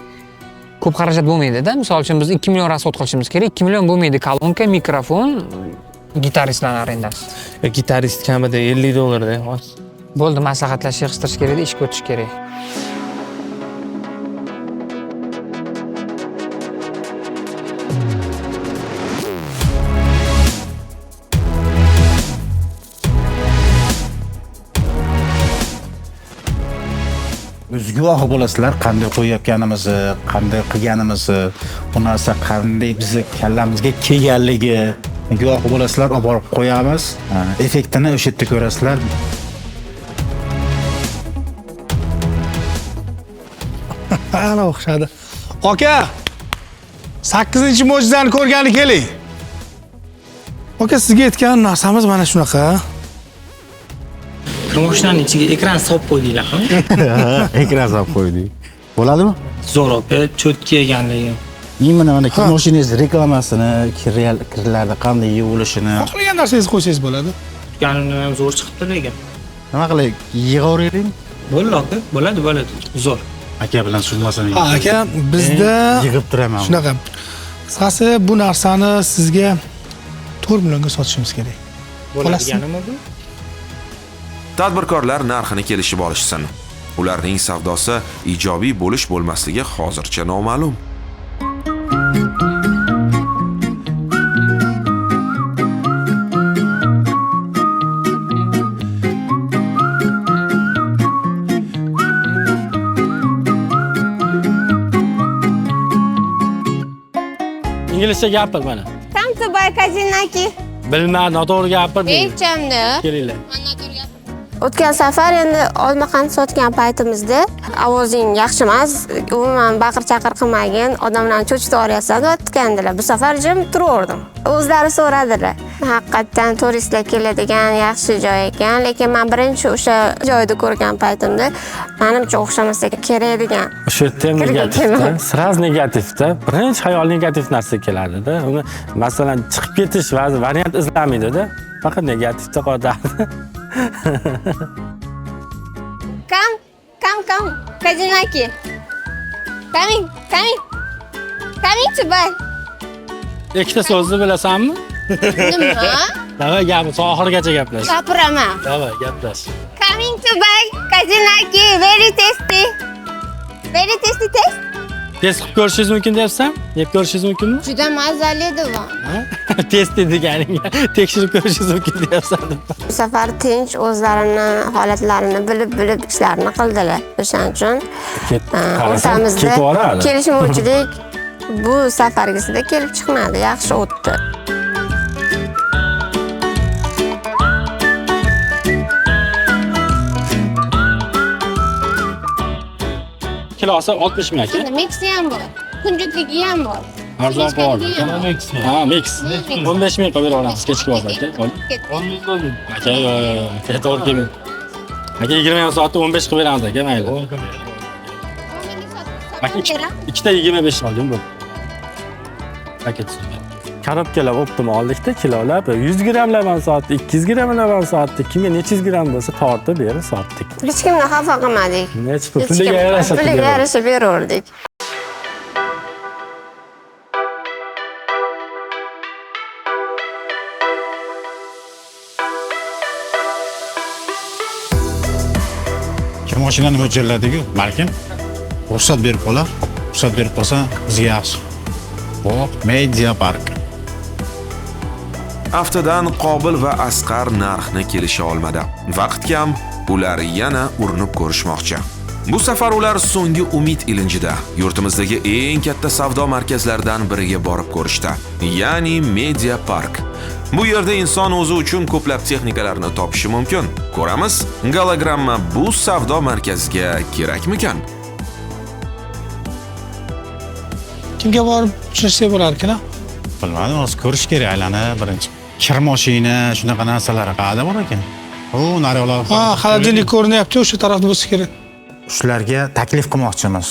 ko'p xarajat bo'lmaydi-da. Misol uchun biz 2 million rasxod qilishimiz kerak. 2 million bo'lmaydi. Kolonka, mikrofon, gitaristlarning arendasi. Gitarist kamida 50 dollarda. Bo'ldi, maslahatlashib yig'ishtirish kerak, ishga o'tish kerak. O'z guvohi bo'lasizlar, qanday qo'yayotganimizni, qanday qilganimizni, bu narsa qanday bizni kallamizga kelganligi guvohi bo'lasizlar, olib borib qo'yamiz. Effektini o'sha yerda ko'rasizlar. Ana o'xshadi. Aka, 8-mo'jizani ko'rgani keling. Aka, sizga aytgan narsamiz mana shunaqa. Mashinaning ichiga ekran solib qo'ydinglar-ku. Ekran solib qo'ydik. Bo'ladimi? Zo'r aka, cho'tka ekanligi. Mana mashinangiz reklamasini, kirlarda qanday yuvilishini, xohlagan narsangizni qo'ysangiz bo'ladi. Tutganimdan ham zo'r chiqibdi lekin. Nima qilay? Yig'averaylikmi? Bo'ldi aka, bo'ladi. Zo'r. Aka bilan summasini. Ha, aka, bizda yig'ib turaman. Shunaqa. Qisqasi bu narsani sizga 4 millionga sotishimiz kerak. Bo'ladiganimi bu? Tadbirkorlar narxini kelishib olishsin. Ularning savdosi ijobiy bo'lish bo'lmasligi hozircha noma'lum. Inglizcha gapir mana. Come to buy Kazinaki. Bilmadim, noto'g'ri gapir. Nechkamda? Kelinglar. O'tgan safar endi olmaqand sotgan paytimizda ovozing yaxshi emas, umuman baqir-chaqir qilmagin, odamlarni cho'chitib yuboryapsan deyotgandilar. Bu safar jim turaverdim. O'zlari so'radilar. Haqiqatdan turistlar keladigan yaxshi joy ekan, lekin men birinchi o'sha joyda ko'rgan paytimda menimcha o'xshamasa kerak degan. O'sha yerda ham negativda, sraz negativda, birinchi xayol negativ narsa keladi-da. Uni masalan chiqib ketish variant izlamaydi-da. Faqat negativda qoladi. Come, Kazinaki. Coming to buy. Ikkita so'zni bilasanmi? Nima? Davay gapni oxirigacha gaplash. Gapiraman. Davay gaplash. Coming to buy Kazinaki, very tasty. Very tasty taste. Test qilib ko'rishingiz mumkin deyapsan? Yeb ko'rishingiz mumkinmi? Juda mazali edi bu. Test deganingga tekshirib ko'rishingiz mumkin deyapsan. Bu safar tinch o'zlarini holatlarini bilib ishlarini qildilar. O'shaning uchun o'rtamizda kelishmovchilik bu safargisida kelib chiqmadi, yaxshi o'tdi. Kilosi 60 ming aka. Mixi ham bor, kunjutligi ham bor. Arzon bor. Ha, mix. 15 ming qilib beramiz kechki bozor aka. 10 ming bo'ldi. Aka, yo'q, to'g'ri kelmay. Aka 20 soatda 15 qilib beramiz aka, mayli. Aka ikkita 25 oldim bu. Paket. Korobkalar optimal oldikda kilolab 100 grammlagan soatda 200 grammlagan soatda kimga necha yuz gramm bo'lsa tortib berib sotdik. Hech kimni xafa qilmadik. Necha puliga yarasha puliga yarasha beraverdik. Mashinani mo'ljalladiku, balkim ruxsat berib qolar. Ruxsat berib qolsa bizga yaxshi. Bu Media Park. Aftidan Qobil va Asqar narxni kelisha olmadi. Vaqt kam, ular yana urinib ko'rishmoqchi. Bu safar ular so'nggi umid ilinjida yurtimizdagi eng katta savdo markazlaridan biriga borib ko'rishdi, ya'ni Media Park. Bu yerda inson o'zi uchun ko'plab texnikalarni topishi mumkin. Ko'ramiz, gologramma bu savdo markaziga kerakmikan? Kimga borib uchrashsak bo'lar ekan? Bilmadim, hozir ko'rish kerak aylanib birinchi. Kir mashina, shunaqa narsalar qayerda bor ekan? O, nariyoqlar. Ha, xolodilnik ko'rinyapti, o'sha tarafda bo'lsa kerak. Shularga taklif qilmoqchimiz.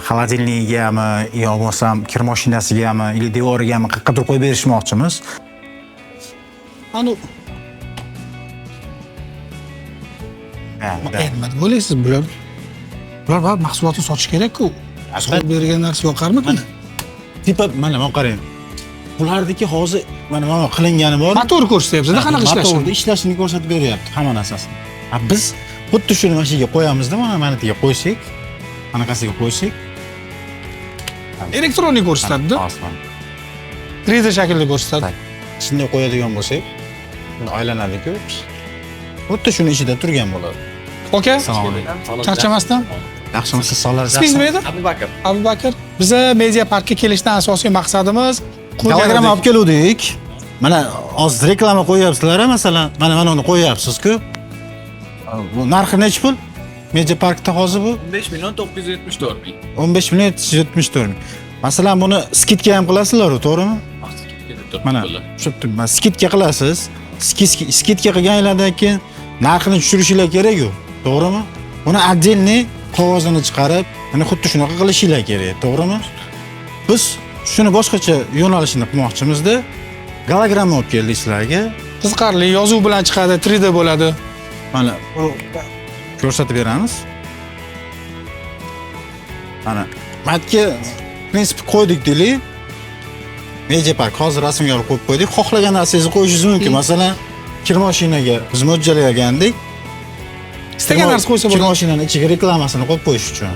Xolodilnigigami, yo bo'lsam kir mashinasiga,mi, yoki devorigami qaqadir qo'yib berishmoqchimiz. Anu. Nima bo'laysiz bular? Bular baribir mahsulotni sotish kerak-ku. So'rab bergan narsa yoqarmikan? Tipa mana qarang. Bulardagi hozir mana qilingani bor. Motor ko'rsatyapsiz-da, qanaqa ishlashini? Motorda ishlashini ko'rsatib beryapti hamma narsasini. Biz xuddi shuni mana shuga qo'yamizda, mana yerga qo'ysak, anaqasiga qo'ysak, elektronik ko'rsatadi-da. 3D shaklda ko'rsatadi. Shunday qo'yadigan bo'lsak, aylanadi-ku. Xuddi shuni ichida turgan bo'ladi. Oka, charchamasdan. Yaxshimi siz solarsiz? Ismingiz nima edi? Abubakir. Abubakir. Biza Media Parkka kelishdan asosiy maqsadimiz gologramma olib keluvdik. Mana hozir reklama qo'yyapsizlar, masalan, mana uni qo'yyapsiz-ku. Bu narxi necha pul? Media Parkda hozir bu 15 million 974 ming. 15 million 774 ming. Masalan, buni skidka ham qilasizlar, to'g'rimi? Mana shu turibman. Skidka qilasiz. Skidka qilganinglardan keyin narxini tushirishinglar kerak-ku, to'g'rimi? Uni отдельный qog'ozini chiqarib, mana xuddi shunaqa qilishinglar kerak, to'g'rimi? Biz shuni boshqacha yo'nalishini qilmoqchimizda, gologramma olib keldik sizlarga. Qiziqarli yozuv bilan chiqadi, 3D bo'ladi. Mana ko'rsatib beramiz. Mana matga prinsip qo'ydik deylik. Media Park hozir rasmga olib qo'yib qo'ydik. Xohlagan narsangizni qo'yishingiz mumkin. Masalan, kir mashinaga biz mo'ljallagandik. Istagan narsa qo'ysa bo'ladi. Kir mashinani ichiga reklamasini qo'yib qo'yish uchun.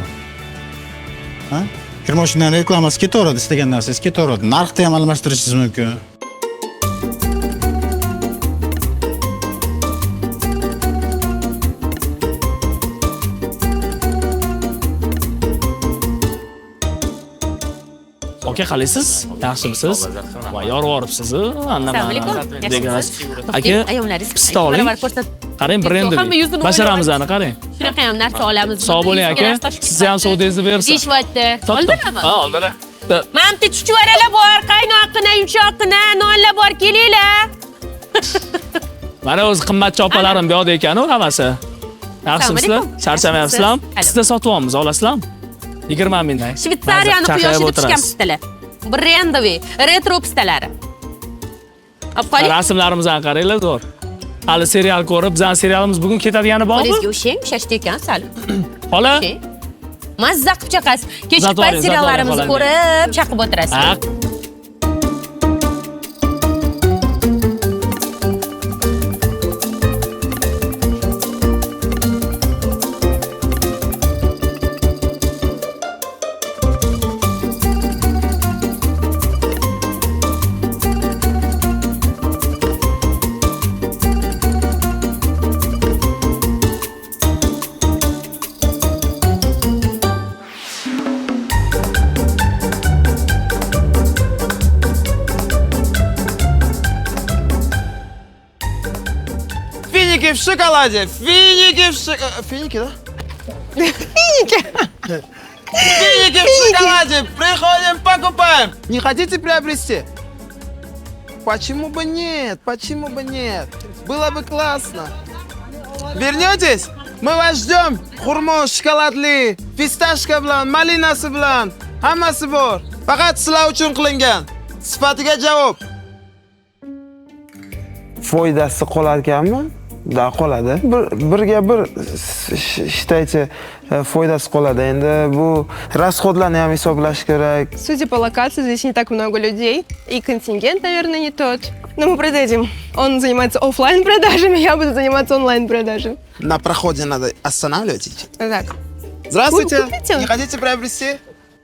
Ha? Kir mashinani reklamasi ketaveradi, istagan narsangiz ketaveradi. Narxni ham almashtirishingiz mumkin. Aka, qalaysiz? Yaxshimisiz? Va yorib-yoribsiz, Assalomu alaykum. Aka, ayollaringiz pista oling. Qarang, brendi. Basharamiz ani qarang. Shunaqa ham narsa olamiz. Sog' bo'ling aka. Sizni ham sovdingizni bersin. Deyishmayapti. Oldilarmi? Ha, oldilar. Mana bitta chuchvaralar bor, qaynoqqina, yumshoqqina, nonlar bor, kelinglar. Mana o'zi qimmatchi opalarim bu yoqda ekan-ku hammasi. Yaxshimisizlar? Charchamayapsizlarmi? Sizda sotib olamiz, olasizlarmi? 20 mingdan. Shvetsariyani quyoshida pishgan pistalar. Brendoviy, retro pistalari. Obqoling. Rasmlarimizdan qaranglar, zo'r. Hali serial ko'rib, bizning serialimiz bugun ketadigani bormi? Qo'lingizga o'shang, shashti ekan sal. Xola? Mazza qilib chaqasiz. Kechki payt seriallarimizni ko'rib, chaqib o'tirasiz. в шоколаде. Финики в шоколаде. Финики, да? Финики. Финики в шоколаде. Приходим, покупаем. Не хотите приобрести? Почему бы нет? Почему бы нет? Было бы классно. Вернетесь? Мы вас ждем. Хурмо, shokoladli, fistashka bilan, malinasi bilan, hammasi bor. Faqat sizlar uchun qilingan. Sifatiga javob. Foydasi qolar ekanmi? Da qoladi. Birga bir считайте foydasi qoladi. Endi bu расходlarni ham hisoblash kerak. Судя по локации, здесь не так много людей. И контингент, наверное, не тот. Но мы продадим. Он занимается оффлайн продажами, я буду заниматься онлайн продажами. На проходе надо останавливать. Так. Здравствуйте. Купите? Не хотите приобрести?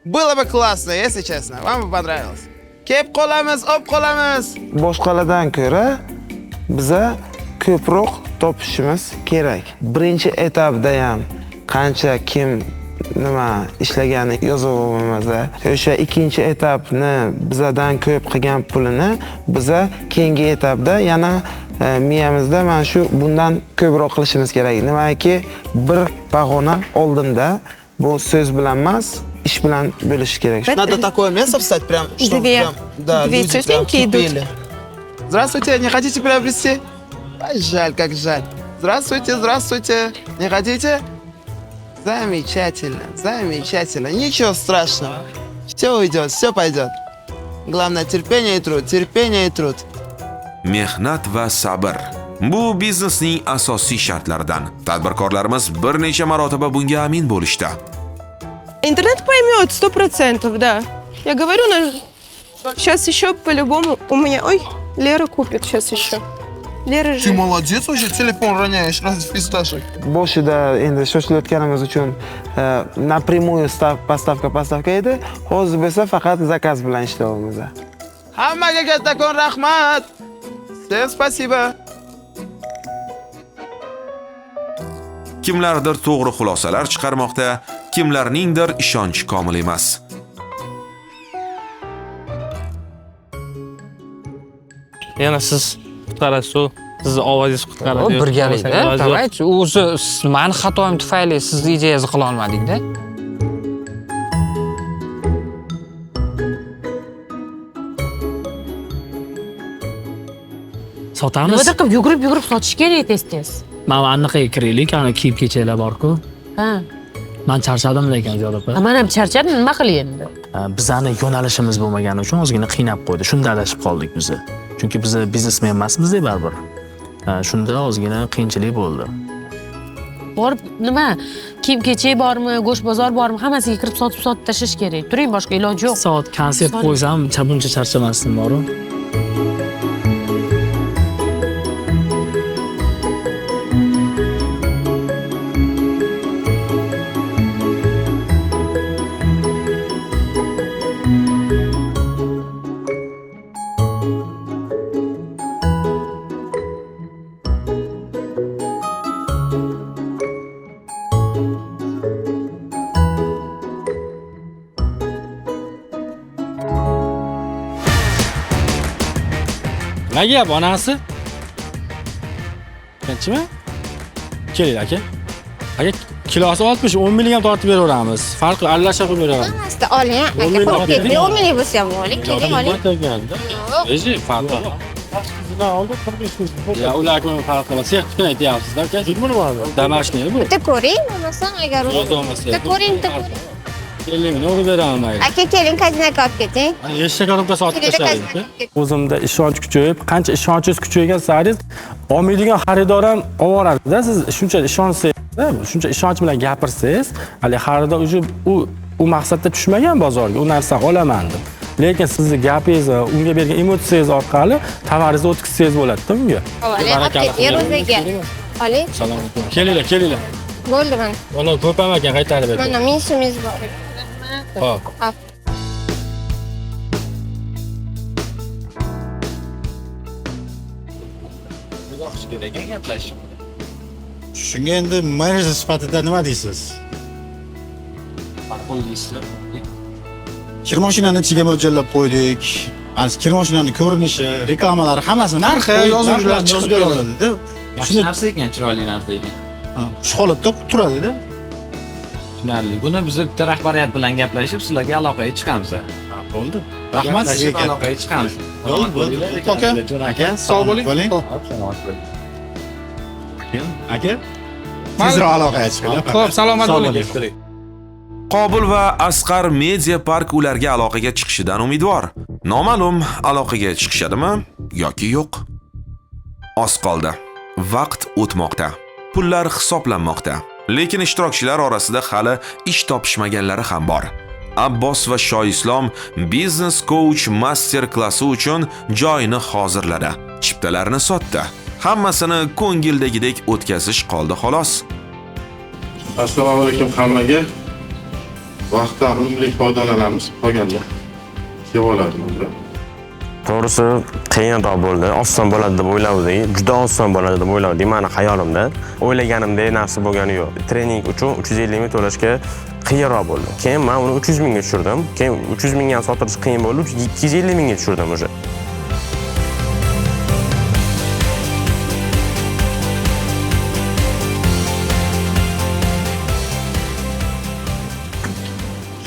Было бы классно, если честно. Вам бы понравилось. Kep qolamiz, op qolamiz. Boshqalardan ko'ra biza ko'proq topishimiz kerak. Birinchi etapda ham qancha kim nima ishlagani yozib olmaymiz. O'sha ikkinchi etapni bizadan ko'p qilgan pulini biza keyingi etapda yana miyamizda mana shu bundan ko'proq qilishimiz kerak. Nimaki bir pog'ona oldinda bu so'z bilan emas, ish bilan bo'lish kerak. Надо такое место встать прям, чтобы прям, да, люди прям кипели. Здравствуйте, не хотите приобрести? Жаль, как жаль. Здравствуйте, здравствуйте. Не хотите? Замечательно, замечательно. Ничего страшного. Все уйдет, все пойдет. Главное терпение и труд, терпение и труд. Mehnat va sabr. Bu biznesning asosiy shartlaridan. Tadbirkorlarimiz bir necha marotaba bunga amin bo'lishdi. Интернет поймет, 100%, да. Я говорю, сейчас еще по-любому у меня... Ой, Лера купит сейчас еще. Лера же... Ты молодец, уже телефон роняешь, разве фисташек? Boshida endi shoshilayotganimiz uchun напрямую поставка edi. Hozir bo'lsa faqat zakaz bilan ishlayapmiz. Hammaga kattakon rahmat. Всем спасибо. Kimlardir to'g'ri xulosalar chiqarmoqda, kimlarningdir ishonchi komil emas. Yana siz qutqarasiz, sizni ovozingiz qutqaradi. Birgalikda, давайте. O'zi meni xatoim tufayli sizni ijoyangizni qila olmadik-da. Sotamiz. Nima qilib yugurib sotish kerak tez-tez. Mana anaqaga kiraylik, ana kiyim-kechaklar bor-ku. Ha. Men charchadim lekin Ziyoda. Men ham charchadim, nima qilay endi? Bizani yo'nalishimiz bo'lmagani uchun ozgina qiynab qo'ydi. Shunda adashib qoldik biz. Chunki biz biznesmen emasmiz-da baribir. Shunda ozgina qiyinchilik bo'ldi. Borib nima? Kiyim-kechak bormi, go'sht bozor bormi, hammasiga kirib sotib tashlash kerak. Turing, boshqa iloji yo'q. Soat konsert qo'ysam, buncha charchamasdim boru. Nega gap onasi? Qanchimi? Keling aka. Aka kilosi 60, 10 ming ham tortib beraveramiz. Farqi aralashib qo'yib beraveramiz. Hammasidan oling, aka. 10 ming bo'lsa ham oling, keling oling. Eji, farqi. Ya ular ko'p farq qilmas. Siz qilib aytyapsiz-da, aka. Damashqni bu. Bitta ko'ring, bo'lmasam agar bitta ko'ring, bitta ko'ring. Keling, nima beraman? Aka, keling, kazinaga olib keting. Eshak korobka sotib tashlaylik. O'zimda ishonch kuchayib, qancha ishonchingiz kuchaygan sari olmaydigan xaridor ham oboradi-da. Siz shuncha ishonsangiz, shuncha ishonch bilan gapirsangiz, hali xaridor u maqsadda tushmagan bozorga, u narsani olaman deb. Lekin sizni gapingiz, unga bergan emotsiyangiz orqali tovaringizni o'tkazsangiz bo'ladi-da unga. Oling, o'ziga. Oling. Kelinglar, kelinglar. Bo'ldi mana. Mana ko'p ham ekan, qaytarib bering. Mana 1000 so'mingiz bor. Hop. Hop. Shunga endi menejer sifatida nima deysiz? Ma'qul deysizlar. Kir mashinani ichiga mo'ljallab qo'ydik. Kir mashinani ko'rinishi, reklamalari hammasi narxi, yozuvchilar chiqib beradi-da. yaxshi narsa ekan, chiroyli narsa ekan. Shu holatda turadi-da. Tushunarli. Buni biz bitta rahbariyat bilan gaplashib, sizlarga aloqaga chiqamiz. Bo'ldi. Rahmat sizga. Aloqaga chiqamiz. Bo'ldi. Aka, sog' bo'ling. Aka, tezroq aloqaga chiqing. Xo'p, salomat bo'ling. Qobul va Asqar Media Park ularga aloqaga chiqishidan umidvor. Noma'lum aloqaga chiqishadimi yoki yo'q. Oz qoldi. Vaqt o'tmoqda. Pullar hisoblanmoqda. Lekin ishtirokchilar orasida hali ish topishmaganlari ham bor. Abbos va Shoislom Business Coach Master klassi uchun joyini hozirladi. Chiptalarni sotdi. Hammasini ko'ngildagidek o'tkazish qoldi xolos. Assalomu alaykum hammaga. Vaqtdan unumli foydalanamiz. Qolganda deb o'yladim. To'g'risi qiyinroq bo'ldi. Oson bo'ladi deb o'ylavdik. Juda oson bo'ladi deb o'ylavdik meni xayolimda. O'ylaganimdek narsa bo'lgani yo'q. Trening uchun 350 ming to'lashga qiyinroq bo'ldi. Keyin men uni 300 mingga tushirdim. Keyin 300 mingga ham sotirish qiyin bo'ldi. 250 mingga tushirdim o'sha.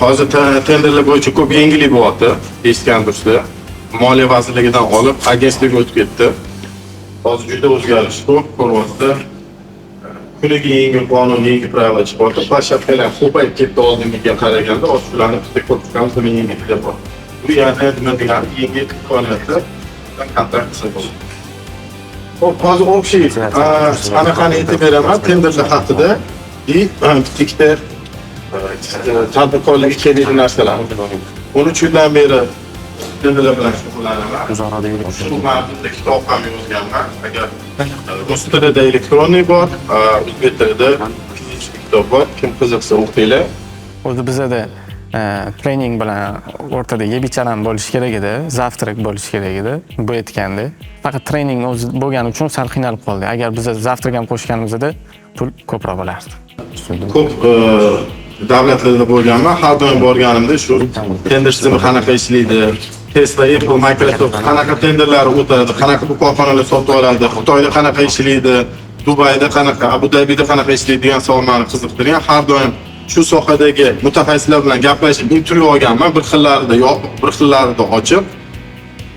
Hozir tenderlar bo'yicha ko'p yangilik bo'lyapti. Eshitgandirsizlar. Moliya vazirligidan olib agentlikka o'tib ketdi. Hozir juda o'zgarish ko'p ko'ryapti. Kuniga yangi qonun, yangi pravila chiqyapti. Plashatkalar ko'payib ketdi oldingiga qaraganda, shularni bitta ko'rib yangi bor. Bu yana nima degani yangi imkoniyatlar kontrakt qilsa. Hop, hozir общий anaqani aytib beraman tenderlar haqida. Ikkita tadbirkorlikka kerakli narsalar. 13 yildan beri tenderlar bilan shug'ullanaman. Shu mavzuda kitob ham yozganman. Agar rus tilida elektronniy bor, o'zbek tilida fizik kitob bor. Kim qiziqsa o'qinglar. O'zi bizada trening bilan o'rtada yeb icharam bo'lish kerak edi, zavtrak bo'lish kerak edi. Bu aytganda faqat trening o'zi bo'lgani uchun sal qiynalib qoldik. Agar biz zavtrak ham qo'shganimizda pul ko'proq bo'lardi. Ko'p davlatlarda bo'lganman, har doim borganimda shu tender tizimi qanaqa ishlaydi, Tesla, Apple, Microsoft qanaqa tenderlar o'tadi, qanaqa bu korxonalar sotib oladi, Xitoyda qanaqa ishlaydi, Dubayda qanaqa, Abu Dabida qanaqa ishlaydi degan savollarni qiziqtirgan. Har doim shu sohadagi mutaxassislar bilan gaplashib, intervyu olganman, bir xillarida yopiq, bir xillarida ochiq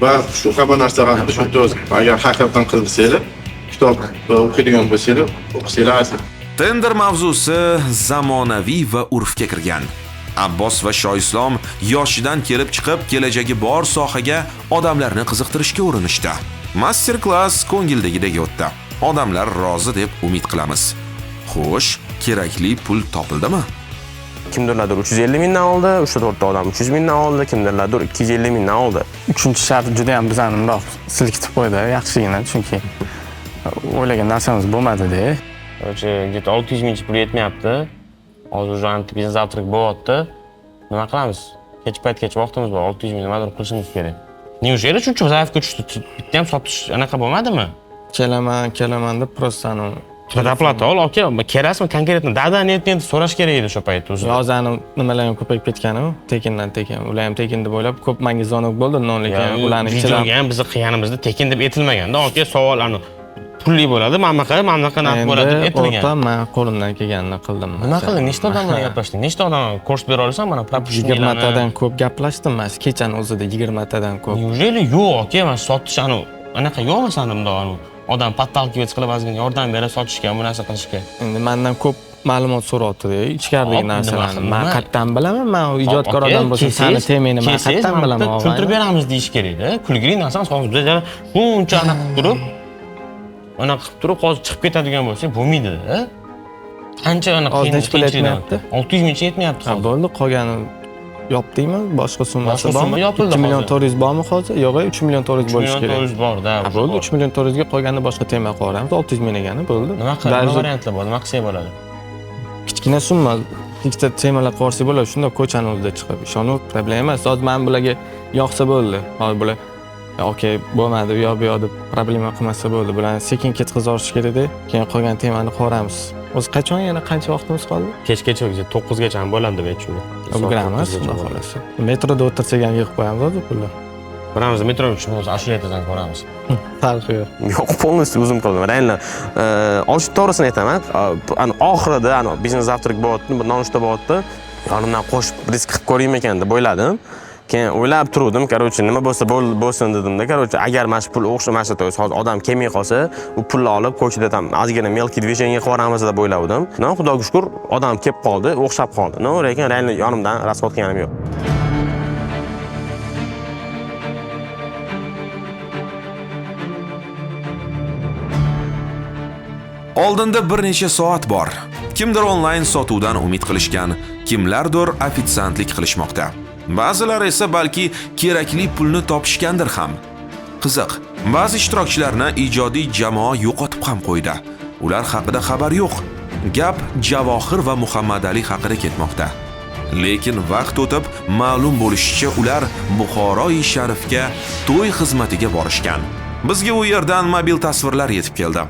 va shu kabi narsalar haqida shunday yozgan. Agar haqiqatan qiziqsanglar, kitob o'qiydigan bo'lsanglar, o'qisanglar. Tender mavzusi zamonaviy va urfga kirgan. Abbos va Shoislom yoshidan kelib chiqib, kelajagi bor sohaga odamlarni qiziqtirishga urinishdi. Master class ko'ngildagidek o'tdi. Odamlar rozi deb umid qilamiz. Xo'sh, kerakli pul topildimi? Kimdirlardir 350 mingdan oldi, 3-4 ta odam 300 mingdan oldi, kimdirlardir 250 mingdan oldi. Uchinchi shart juda ham bizani bundoq silkitib qo'ydi, yaxshigina, chunki o'ylagan narsamiz bo'lmadi-da. O'sha где-то 600 ming pul yetmayapti. Hozir уже biznes zavtrak bo'lyapti. Nima qilamiz? Kech paytgacha vaqtimiz bor, 600 ming nimadir qilishimiz kerak. Неужели shuncha zaifga tushdi? Bitta ham sotish anaqa bo'lmadimi? Kelaman deb просто Doplata ol, aka, kelasizmi konkretno? Dadan aytganda so'rash kerak edi o'sha paytda o'zi. Yozani nimalar ham ko'payib ketgan-ku, tekindan tekin. Ular ham tekin deb o'ylab ko'p manga zonok bo'ldi, lekin ularni ichida ham bizni qilganimizda tekin deb aytilmaganda, aka, savollarni pulli bo'ladi, mana bunaqa narx bo'ladi deb aytilgan. O'rta men qo'limdan kelganini qildim. Nima qilding? Nechta odam bilan gaplashding? Nechta odam kurs bera olasan? Mana propushniylarni 20 tadan ko'p gaplashdim men. Kechani o'zida 20 tadan ko'p. Неужели yo'q, aka, men sotish anaqa yo'qmi sanda bundoq odam pattalkivets qilib azgina yordam berib sotishga, bu narsa qilishga. Endi mendan ko'p ma'lumot so'rayapti-da, ichkaridagi narsalarni. Men qayerdan bilaman? Men ijodkor odam bo'lsam, sani temangni men qayerdan bilaman? Tushuntirib beramiz deyish kerak-da. Kulgili narsani hozir bizda shuncha anaqa qilib turib, hozir chiqib ketadigan bo'lsa, bo'lmaydi-da. Qancha anaqa qiyinchiliklar 600 mingcha yetmayapti. Ha, bo'ldi, qolgani yopdingmi? Boshqa summasi bormi? 2 million 400 bormi hozir? Yo'q, 3 million 400 bo'lishi kerak. 3 million 400 bor-da. Bo'ldi, 3 million 400 ga qolganini boshqa tema qo'yamiz. 600 ming egani bo'ldi. Nima qilamiz? Variantlar bor, nima qilsak bo'ladi? Kichkina summa, ikkita temalar qo'ysak bo'ladi, shunda ko'chani o'zida chiqib. Ishonib, problem emas. Hozir men bularga yoqsa bo'ldi. Hozir bular okey, bo'lmadi, u yoq bu yoq deb problema qilmasa bo'ldi. Bularni sekin ketkazib kerak-da, keyin qolgan temani qo'ramiz. O'zi qachon yana qancha vaqtimiz qoldi? Kechgacha 9 gacha ham bo'ladi deb aytishdi. O'zgaramiz, xudo xolasa. Metroda o'tirsak ham yig'ib qo'yamiz hozir pullar. Ko'ramiz, metroga tushamiz, ashula aytasan ko'ramiz. Farqi yo'q. Yo'q, polностью o'zim qildim. Reально, ochiq to'g'risini aytaman. Oxirida biznes завтрак bo'lyapti, bir nonushta bo'lyapti. Yonimdan qo'shib risk qilib ko'raymi ekan deb o'yladim. Keyin o'ylab turdim, короче, nima bo'lsa bo'lsin dedimda. Короче, agar mana shu pul o'xshamasa, hozir odam kelmay qolsa, u pulni olib ko'chada ham ozgina mелкий движение qilib yuboramiz deb o'yladim. Xudoga shukr, odam kelib qoldi, o'xshab qoldi. Lekin reально yonimdan расход qilganim yo'q. Oldinda bir necha soat bor. Kimdir onlayn sotuvdan umid qilishgan, kimlardir ofitsiantlik qilishmoqda. Ba'zilar esa balki kerakli pulni topishgandir ham. Qiziq, ba'zi ishtirokchilarni ijodiy jamoa yo'qotib ham qo'ydi. Ular haqida xabar yo'q. Gap Javohir va Muhammadali haqida ketmoqda. Lekin vaqt o'tib ma'lum bo'lishicha ular Buxoroy Sharifga to'y xizmatiga borishgan. Bizga u yerdan mobil tasvirlar yetib keldi.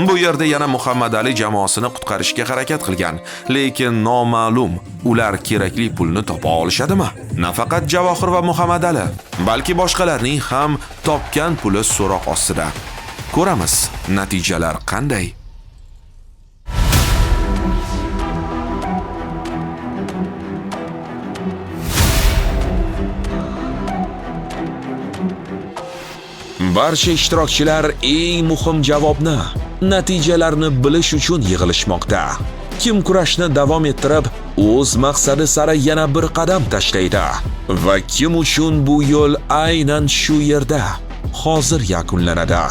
Bu yerda yana Muhammadali jamoasini qutqarishga harakat qilgan, lekin noma'lum ular kerakli pulni topa olishadimi? Nafaqat Javohir va Muhammadali, balki boshqalarning ham topgan puli so'roq ostida. Ko'ramiz, natijalar qanday? Barcha ishtirokchilar eng muhim javobni, natijalarni bilish uchun yig'ilishmoqda. Kim kurashni davom ettirib, o'z maqsadi sari yana bir qadam tashlaydi va kim uchun bu yo'l aynan shu yerda hozir yakunlanadi.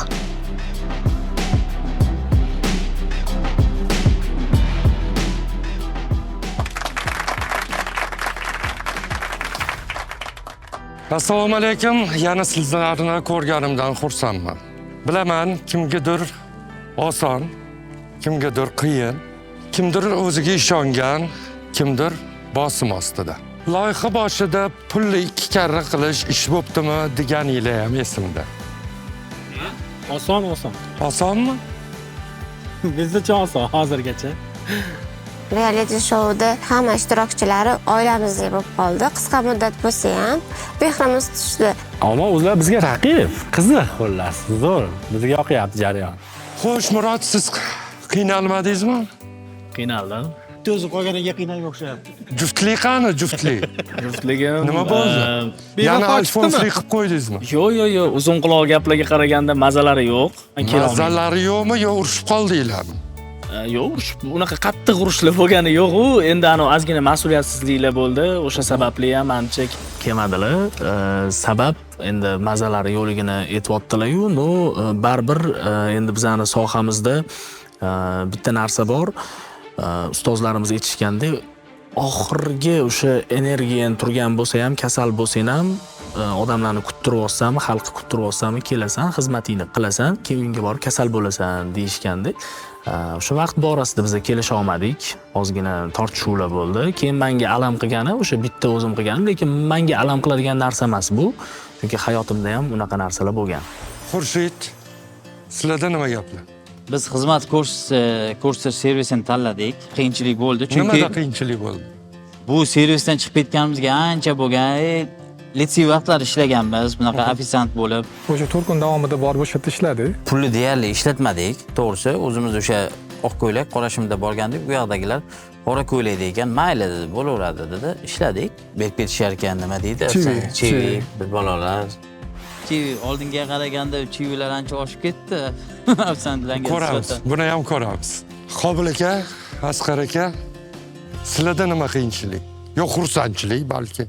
Assalomu alaykum. Yana sizlarni ko'rganimdan xursandman. Bilaman, kimgadir oson, kimgadir qiyin, kimdir o'ziga ishongan, kimdir bosim ostida. Loyiha boshida pulni 2 karra qilish ish bo'ptimi deganinglar ham esimda. Oson. Osonmi? Bizda oson hozirgacha. Reality showda hamma ishtirokchilari oilamizdek bo'lib qoldi. Qisqa muddat bo'lsa ham behrimiz tushdi. Ammo o'zlar bizga raqib, qiziq xullas, zo'r. Bizga yoqyapti jarayon. Xo'sh, Murod, siz qiynalmadingizmi? Qiynaldim. O'zi qolganiga qiynalga o'xshayapti. Juftlik qani, juftlik? Juftligim. Nima bo'ldi? Yana alfonslik qilib qo'ydingizmi? Yo'q, uzun quloq gaplarga qaraganda mazalari yo'q. Mazalari yo'qmi yo urushib qoldinglarmi? Yo'q, unaqa qattiq urushlar bo'lgani yo'q-u. Endi ozgina mas'uliyatsizliklar bo'ldi. O'sha sababli ham ancha kelmadilar. Sabab endi mazalari yo'qligini aytibdilar-yu, baribir endi bizning sohamizda bitta narsa bor. Ustozlarimiz aytishgandek, oxirgi o'sha energiyan turgan bo'lsa ham, kasal bo'lsang ham, odamlarni kuttirib olsam, xalqni kuttirib olsam, kelasan, xizmatingni qilasan, keyingi bor kasal bo'lasan deyishgandi. O'sha vaqt borasida biz kelisha olmadik. Ozgina tortishuvlar bo'ldi. Keyin menga alam qilgani o'sha bitta o'zim qilganim, lekin menga alam qiladigan narsa emas bu. Chunki hayotimda ham unaqa narsalar bo'lgan. Xurshid, sizlarda nima gaplar? Biz xizmat kursi servisini tanladik. Qiyinchilik bo'ldi chunki Nimada qiyinchilik bo'ldi? Bu servisdan chiqib ketganimizga ancha bo'lgan. Litsey vaqtlar ishlaganmiz, bunaqa ofitsiant bo'lib. O'sha 4 kun davomida borib o'sha yerda ishladik. Pulni deyarli ishlatmadik, to'g'risi. O'zimiz o'sha oq ko'ylak, qora shimda borgandik. Bu yoqdagilar qora ko'ylak degan, mayli dedi, bo'laveradi dedi. Ishladik. Berib ketishar ekan, nima deydi? Chivi, bir bolalar. Chivi oldinga qaraganda chivilar ancha oshib ketdi. Ofitsiantlarga ko'ramiz. Buni ham ko'ramiz. Qobil aka, Asqar aka, sizlarda nima qiyinchilik? Yo xursandchilik balki.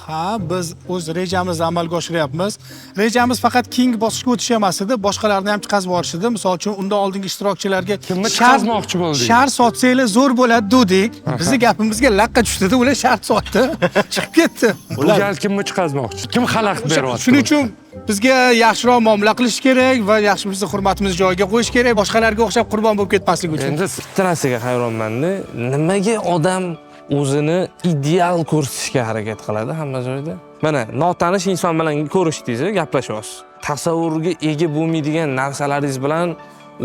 Ha, biz o'z rejamizni amalga oshiryapmiz. Rejamiz faqat keyingi bosqichga o'tish emas edi, boshqalarni ham chiqazib yuborish edi. Misol uchun, undan oldingi ishtirokchilarga kimni chiqazmoqchi bo'ldingiz? Shart sotsanglar zo'r bo'ladi dedik. Bizning gapimizga laqqa tushdi-da, ular shart sotdi, chiqib ketdi. Bu gal kimni chiqazmoqchi? Kim xalaqit beryapti? Shuning uchun bizga yaxshiroq muomala qilish kerak va yaxshi bizni hurmatimizni joyiga qo'yish kerak, boshqalarga o'xshab qurbon bo'lib ketmaslik uchun. Endi bitta narsaga hayronman-da, nimaga odam o'zini ideal ko'rsatishga harakat qiladi hamma joyda. Mana notanish inson bilan ko'rishdingiz, gaplashyapsiz. Tasavvurga ega bo'lmaydigan narsalaringiz bilan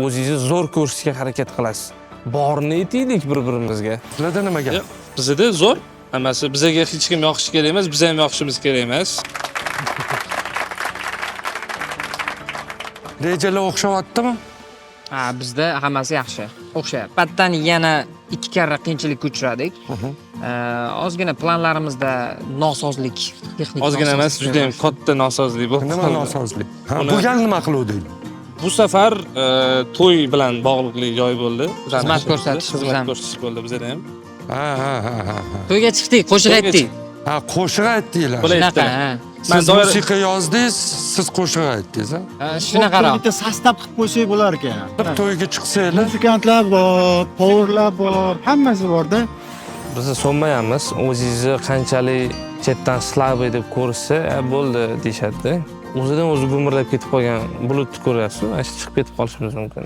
o'zingizni zo'r ko'rsatishga harakat qilasiz. Borni aytaylik bir-birimizga. Sizlarda nima gap? Bizda zo'r. Hammasi bizga hech kim yoqishi kerak emas, biz ham yoqishimiz kerak emas. Rejalar o'xshayaptimi? Ha, bizda hammasi yaxshi. O'xshayapti. Batdan yana 2 karra qiyinchilikka uchradik. Ozgina planlarimizda nosozlik, texnik Ozgina emas, juda ham katta nosozlik bo'ldi. Nima nosozlik? Bu gal nima qiluvdik? Bu safar to'y bilan bog'liqli joy bo'ldi. Xizmat ko'rsatish bo'ldi bizda ham. Ha. To'yga chiqdik, qo'shiq aytdik. Ha, qo'shiq aytdinglar. Shunaqa, ha. Siz musiqa yozdingiz, siz qo'shiq aytdingiz, ha? Shunaqaroq. Bitta sostav qilib qo'ysak bo'lar ekan. Bir to'yga chiqsanglar, Muzikantlar bor, powerlar bor, hammasi bor-da. Biz so'nmayamiz. O'zingizni qanchalik chetdan slabый deb ko'rsa, bo'ldi deyshadi. O'zidan o'zi gumurlab ketib qolgan bulutni ko'ryapsiz, mana shu chiqib ketib qolishimiz mumkin.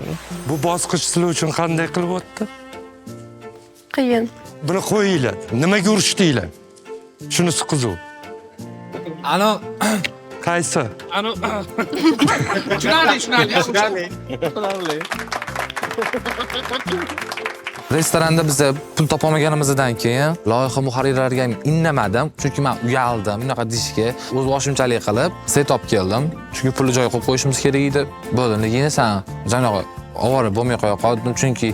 bu bosqich sizlar uchun qanday qilib o'tdi? Qiyin. Buni qo'yinglar. Nimaga urishdinglar? Shunisi qiziq. Ano Qaysi? Ano tushunarli. restoranda biz pul topolmaganimizdan keyin loyiha muharrirlariga ham indamadim, chunki men uyaldim bunaqa deyishga. O'z boshimchalik qilib set olib keldim, chunki pulni joyiga qo'yib qo'yishimiz kerak edi. Bo'ldi, yana san janoq ovora bo'lmay qo'ya qoldim, chunki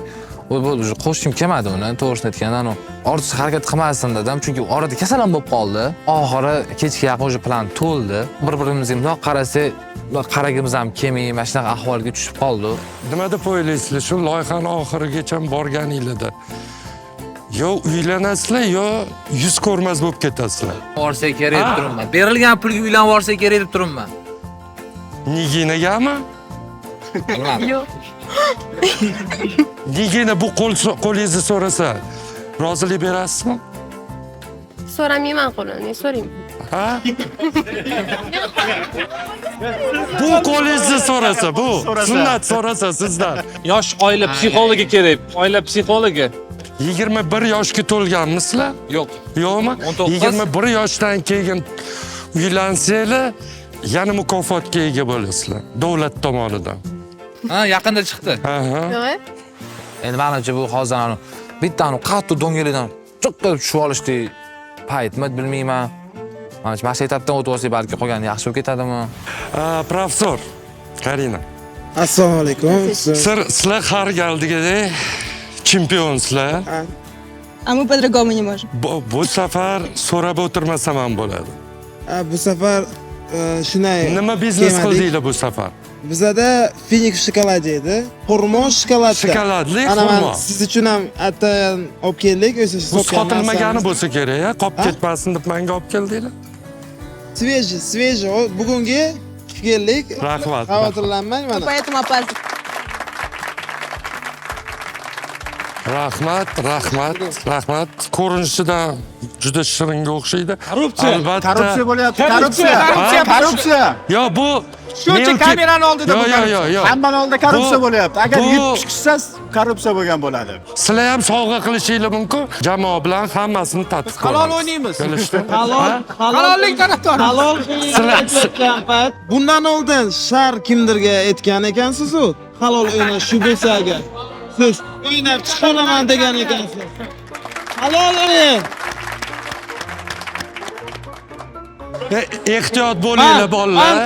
bo'ldi, qo'shim kelmadi uni, to'g'risini aytganda, ortiqcha harakat qilmasdim dedim, chunki orada kasal ham bo'lib qoldi. Oxiri kechga yaqin o'sha plan to'ldi. Bir-birimizga bundoq qarasak, qaragimiz ham kelmay, mana shunaqa ahvolga tushib qoldik. Nima deb o'ylaysizlar? Shu loyihani oxirigacha borganinglarda yo uylanasizlar, yo yuz ko'rmas bo'lib ketasizlar. Borsa kerak deb turibman. Berilgan pulga uylanib borsa kerak deb turibman. Niginagami? Yo'q. Nigina bu qo'lingizni so'rasa, rozilik berasizmi? So'ramayman qo'lini, so'rayman. Ha? Bu qo'lingizni so'rasa, bu sunnat so'rasa sizdan. Yosh oila psixologi kerak. Oila psixologi. 21 yoshga to'lganmisizlar? Yo'q. Yo'qmi? 21 yoshdan keyin uylansanglar, yana mukofotga ega bo'lasizlar davlat tomonidan. Ha, yaqinda chiqdi. Ha. Yo'q. Endi menimcha bu hozir bittani qattiq do'ngalidan chiqib tushib olishdik paytmi bilmayman. Mana shu mashaqqatdan o'tib olsak balki qolgani yaxshi bo'lib ketadimi? Professor Karina. Assalomu alaykum. Sizlar har galdigidek chempionsizlar. А мы по-другому не можем. Bu safar so'rab o'tirmasam ham bo'ladi. Bu safar shunday. Nima biznes qildinglar bu safar? Bizada Phoenix shokoladi edi. Xurmo shokoladda. Shokoladli Ana xurmo. siz uchun ham atayin olib keldik, o'sha Bu sotilmagani bo'lsa kerak-a, qolib ketmasin deb menga olib keldinglar. Sveji, bugungi keldik. Rahmat. Xavotirlanmang mana. Поэтому опаздываем. Rahmat. Ko'rinishidan juda shiringa o'xshaydi. Korrupsiya. Albatta. Korrupsiya bo'lyapti. Korrupsiya. Yo, bu Shuncha kamerani oldida bu. Yo'q. Hammaning oldida korrupsiya bo'lyapti. Agar yutib chiqsangiz, korrupsiya bo'lgan bo'ladi. Sizlar ham sovg'a qilishinglar mumkin. Jamoa bilan hammasini tadqiq qilamiz. Halol o'ynaymiz. Halollik tarafdori. Halol bundan oldin shar kimdirga aytgan ekansiz-ku, halol o'ynash shu bo'lsa agar. Siz o'ynab chiqaraman degan ekansiz. Halol o'yin. Ehtiyot bo'linglar bolalar.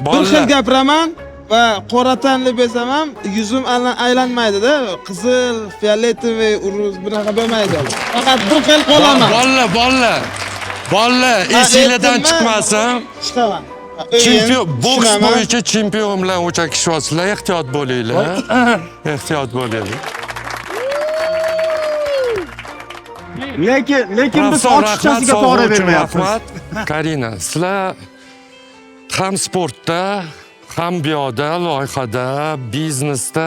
Bir xil gapiraman va qora tanli bo'lsam ham yuzim aylanmaydi-da. Qizil, fioletoviy, uruz bunaqa bo'lmaydi. Faqat bir xil qolaman. Bolalar, esinglardan chiqmasin. Chiqaman. Chempion, boks bo'yicha chempion bilan o'chakishyapsizlar. Ehtiyot bo'linglar. Ehtiyot bo'linglar. Lekin biz ochiqchasiga to'g'ri bermayapmiz. Karina, sizlar ham sportda, ham bu yoqda, loyihada, biznesda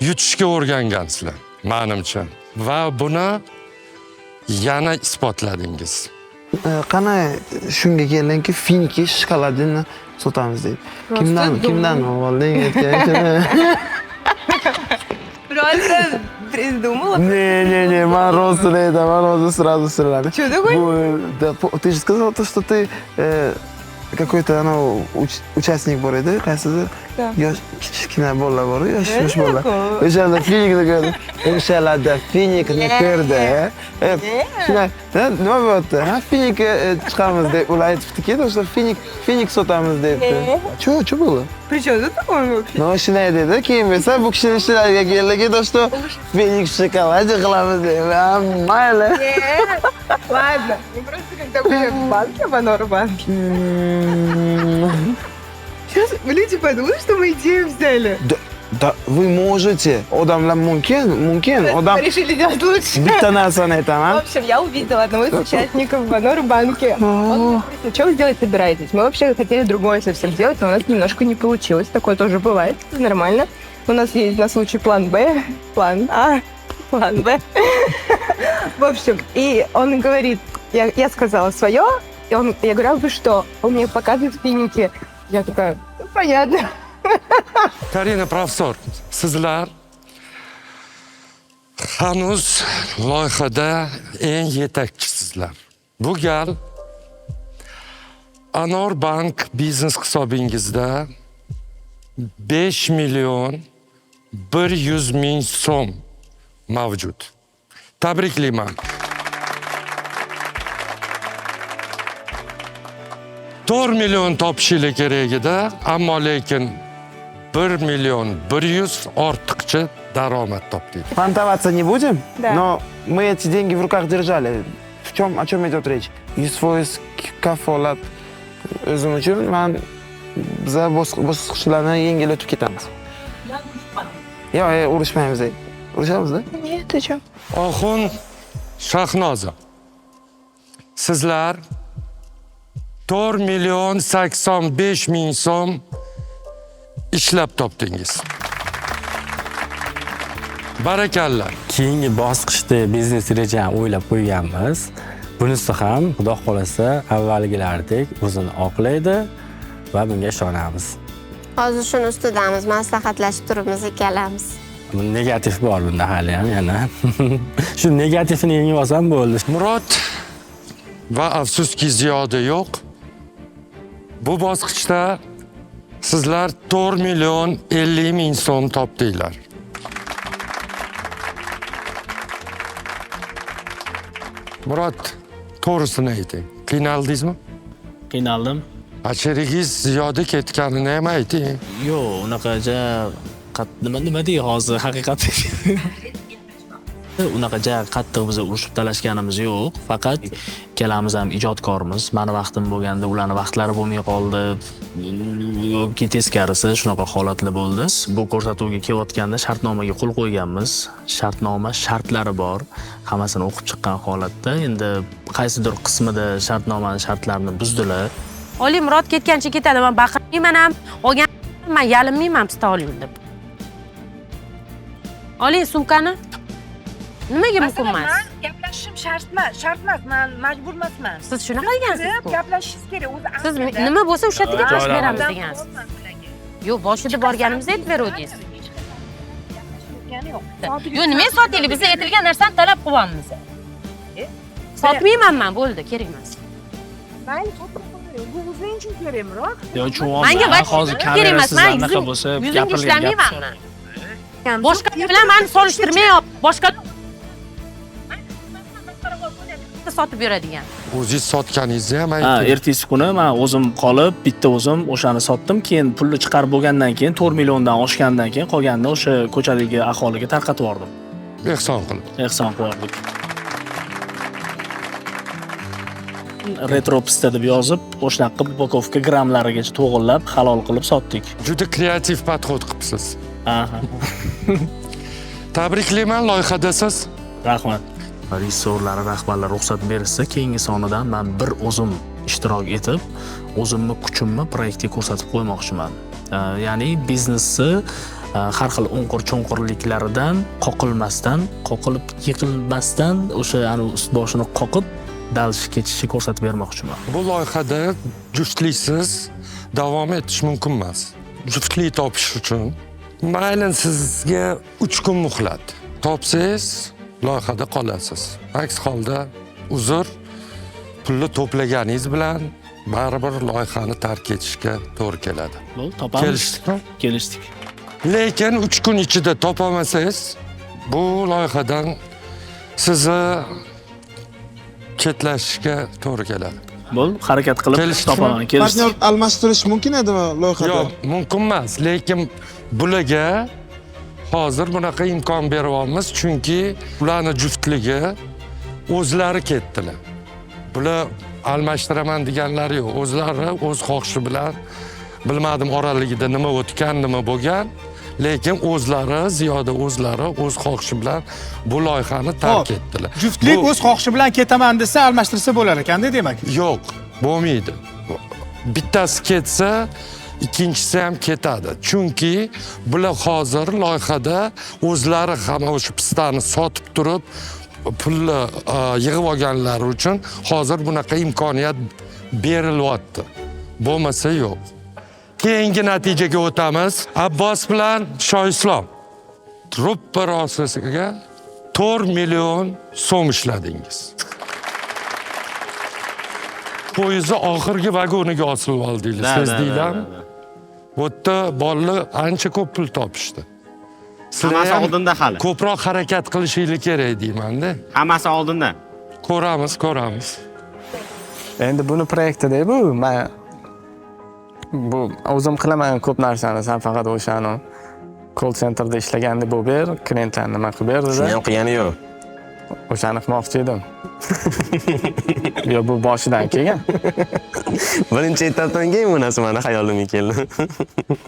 yutishga o'rgangansizlar, menimcha. Va buni yana isbotladingiz. Qana shunga keldingki, Finki shokoladini sotamiz deydi. Kimdan olding aytgan? Biroz придумала. Не, man росту не aytaman, o'zi сразу сразу. Что такое? Ты же сказал то, что ты какой-то участник bor edi, qaysidir? Yosh kichkina bolalar bor, yosh bolalar. O'shanda finikni ko'rdim. O'shalarda finikni ko'rdi. Shunday, nima bo'lyapti? Ha, finik chiqamiz deb ular aytibdiki, do'stlar, finik sotamiz debdi. Chu bo'ldi? При чем тут такое вообще? No, shunday dedi, keyin esa bu kishini ishlariga keldiki, do'stlar, finik shokolade qilamiz deb. Mayli. Ладно, мы просто когда были в банке, в Анор-банке. Сейчас люди подумают, что мы идею взяли. Да, вы можете. Odamlar mumkin. Odam Решили делать лучше. bitta narsani aytaman. В общем, я увидела одного из участников в Анор-банке. Он спросил, что вы делать собираетесь? Мы вообще хотели другое совсем сделать, но у нас немножко не получилось. Такое тоже бывает, это нормально. У нас есть на случай план Б, план А, план Б. В общем, и он говорит, я сказала свое, и я говорю, а вы что? Он мне показывает финики. Я такая, ну, понятно. Karina professor, sizlar hanuz loyihada eng yetakchisizlar. Bu gal Anor Bank biznes hisobingizda 5 million 100 ming so'm mavjud. Tabriklayman. 4 million topishinglar kerak edi, ammo lekin 1 million 100 ortiqcha daromad topdik. Фантоваться не будем, Да. но мы эти деньги в руках держали. О чем идет речь? Yusfoiz kafolat o'zim uchun men biza bosqichlarni yengil o'tib ketamiz. Yo'q, urushmaymiz. Urushamizda? Нет, ты что? Oxun Shahnoza. Sizlar 4 million 85 ming so'm ishlab topdingiz. Barakalla. Keyingi bosqichda biznes rejani o'ylab qo'yganmiz. Bunisi ham xudo xolasa avvalgilardek o'zini oqlaydi va bunga ishonamiz. Hozir shuni ustidamiz, maslahatlashib turibmiz ikkalamiz. Negativ bor bunda hali ham yana. Shu negativni yengib olsam bo'ldi. Murod va afsuski Ziyoda yo'q. Bu bosqichda sizlar 4 million 50 ming so'm topdinglar. Murod, to'g'risini ayting. Qiynaldingizmi? Qiynaldim. Achirigingiz Ziyoda ketganini ham ayting. Yo'q, unaqacha nima dey hozir haqiqatda. Unaqacha qattiq biz urushib talashganimiz yo'q. Faqat ikkalamiz ham ijodkormiz. Meni vaqtim bo'lganda ularning vaqtlari bo'lmay qoldi. Yo'qki teskarisi shunaqa holatlar bo'ldi. Bu ko'rsatuvga kelayotganda shartnomaga qo'l qo'yganmiz. Shartnoma shartlari bor. Hammasini o'qib chiqqan holatda endi qaysidir qismida shartnomaning shartlarini buzdilar. Oli Murod ketgancha ketadi. Men baqirmayman ham, men yalinmayman pista oling deb. Oling sumkani. Nimaga mumkin emas? Gaplashishim shart emas, men majbur emasman. Siz shunaqa degansiz-ku. Gaplashishingiz kerak. O'zi Siz nima bo'lsa o'sha yerga tashib beramiz degansiz. Yo'q, boshida borganimizda aytib beruvdingiz. Yo'q, nima sotaylik? Biz aytilgan narsani talab qilyapmiz. Sotmayman men, bo'ldi, kerak emas. Mayli, bu o'zing uchun kerak, Murod. Yo'q, chuvonman. Hozir kamerasiz anaqa bo'lsa gapirmayman. Boshqa bilan meni solishtirmayapti. Boshqa sotib beradigan. O'zingiz sotganingizni ham Ha, ayting. ertasi kuni men o'zim qolib, bitta o'zim o'shani sotdim. Keyin pulni chiqarib bo'lgandan keyin 4 milliondan oshgandan keyin qolganini o'sha ko'chadagi aholiga tarqatib yubordim. Ehson qilib. Ehson qildik. Retro pista deb yozib, o'shanaqa qilib upakovka grammlarigacha to'g'irlab, halol qilib sotdik. Juda kreativ podxod qilibsiz. Aha. Tabriklayman, loyihadasiz. Rahmat. Rejissyorlar, rahbarlar ruxsat bersa, keyingi sonidan men bir o'zim ishtirok etib, o'zimni kuchimni proyektga ko'rsatib qo'ymoqchiman. Ya'ni biznesni har xil o'nqir-cho'nqirliklaridan qoqilmasdan, qoqilib yiqilmasdan, o'sha ust boshini qoqib dalsh ketishni ko'rsatib bermoqchiman. Bu loyihada juftliksiz davom etish mumkin emas. Juftlik topish uchun mayli sizga 3 kun muhlat. topsangiz loyihada qolasiz. Aks holda uzr, pulni to'plaganingiz bilan baribir loyihani tark etishga to'g'ri keladi. Topamiz. Kelishdikmi? Kelishdik. Lekin 3 kun ichida topolmasangiz, bu loyihadan sizni chetlashga to'g'ri keladi. Bo'l, harakat qilib topaman. Partnyor almashtirish mumkin edimi loyihada? Yo'q, mumkin emas. Lekin bularga hozir bunaqa imkon beryapmiz, chunki ularning juftligi o'zlari ketdilar. Bular almashtiraman deganlari yo'q. O'zlari o'z xohishi bilan bilmadim oraligida nima o'tgan, nima bo'lgan, lekin o'zlari ziyoda o'zlari o'z xohishi bilan bu loyihani tark etdilar. Juftlik o'z xohishi bilan ketaman desa almashtirsa bo'lar ekan-da demak. Yo'q, bo'lmaydi. Bittasi ketsa, ikkinchisi ham ketadi. Chunki bular hozir loyihada o'zlari ham o'sha pistani sotib turib pulni yig'ib olganlari uchun hozir bunaqa imkoniyat berilyapti. Bo'lmasa yo'q. Keyingi natijaga o'tamiz. Abbos bilan Shoislom truppa rostasiga 4 million so'm ishladingiz. Poyezd oxirgi vagoniga osilib oldingiz, sezdinglarmi? Bu yerda bolalar ancha ko'p pul topishdi. Hammasi oldinda hali. Ko'proq harakat qilishingiz kerak deyman-da. Hammasi oldinda. Ko'ramiz. Endi buni proyektida bu o'zim qilaman ko'p narsani, sen faqat o'shani call centerda ishlaganda bo'lib ber, klientlarni nima qilib ber dedi. Shuni ham qilgani yo'q. O'shani qilmoqchi edim. Yo, bu boshidan kelgan. Birinchi etapdan keyin bu narsa meni hayolimga keldi.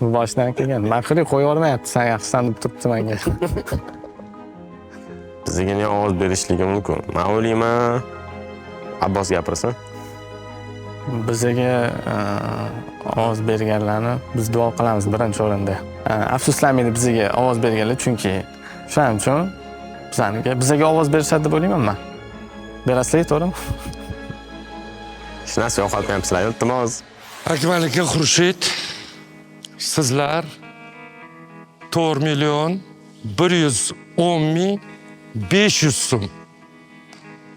Bu boshidan kelgan. Man qilib qo'yib olmayapti, sen yaxshisan deb turibdi menga. Bizga ham ovoz berishligi mumkin. Men o'ylayman, Abbos gapirsin. Bizga ovoz berganlarni biz duo qilamiz birinchi o'rinda. Afsuslanmaydi bizga ovoz berganlar, chunki shuning uchun bizga ovoz berishadi deb o'ylayman men. Berasizlar, to'g'rimi? Hech narsa yo'qotmayapsizlar, iltimos. Akmal aka, Xurshid, sizlar 4 million 110 ming 500 so'm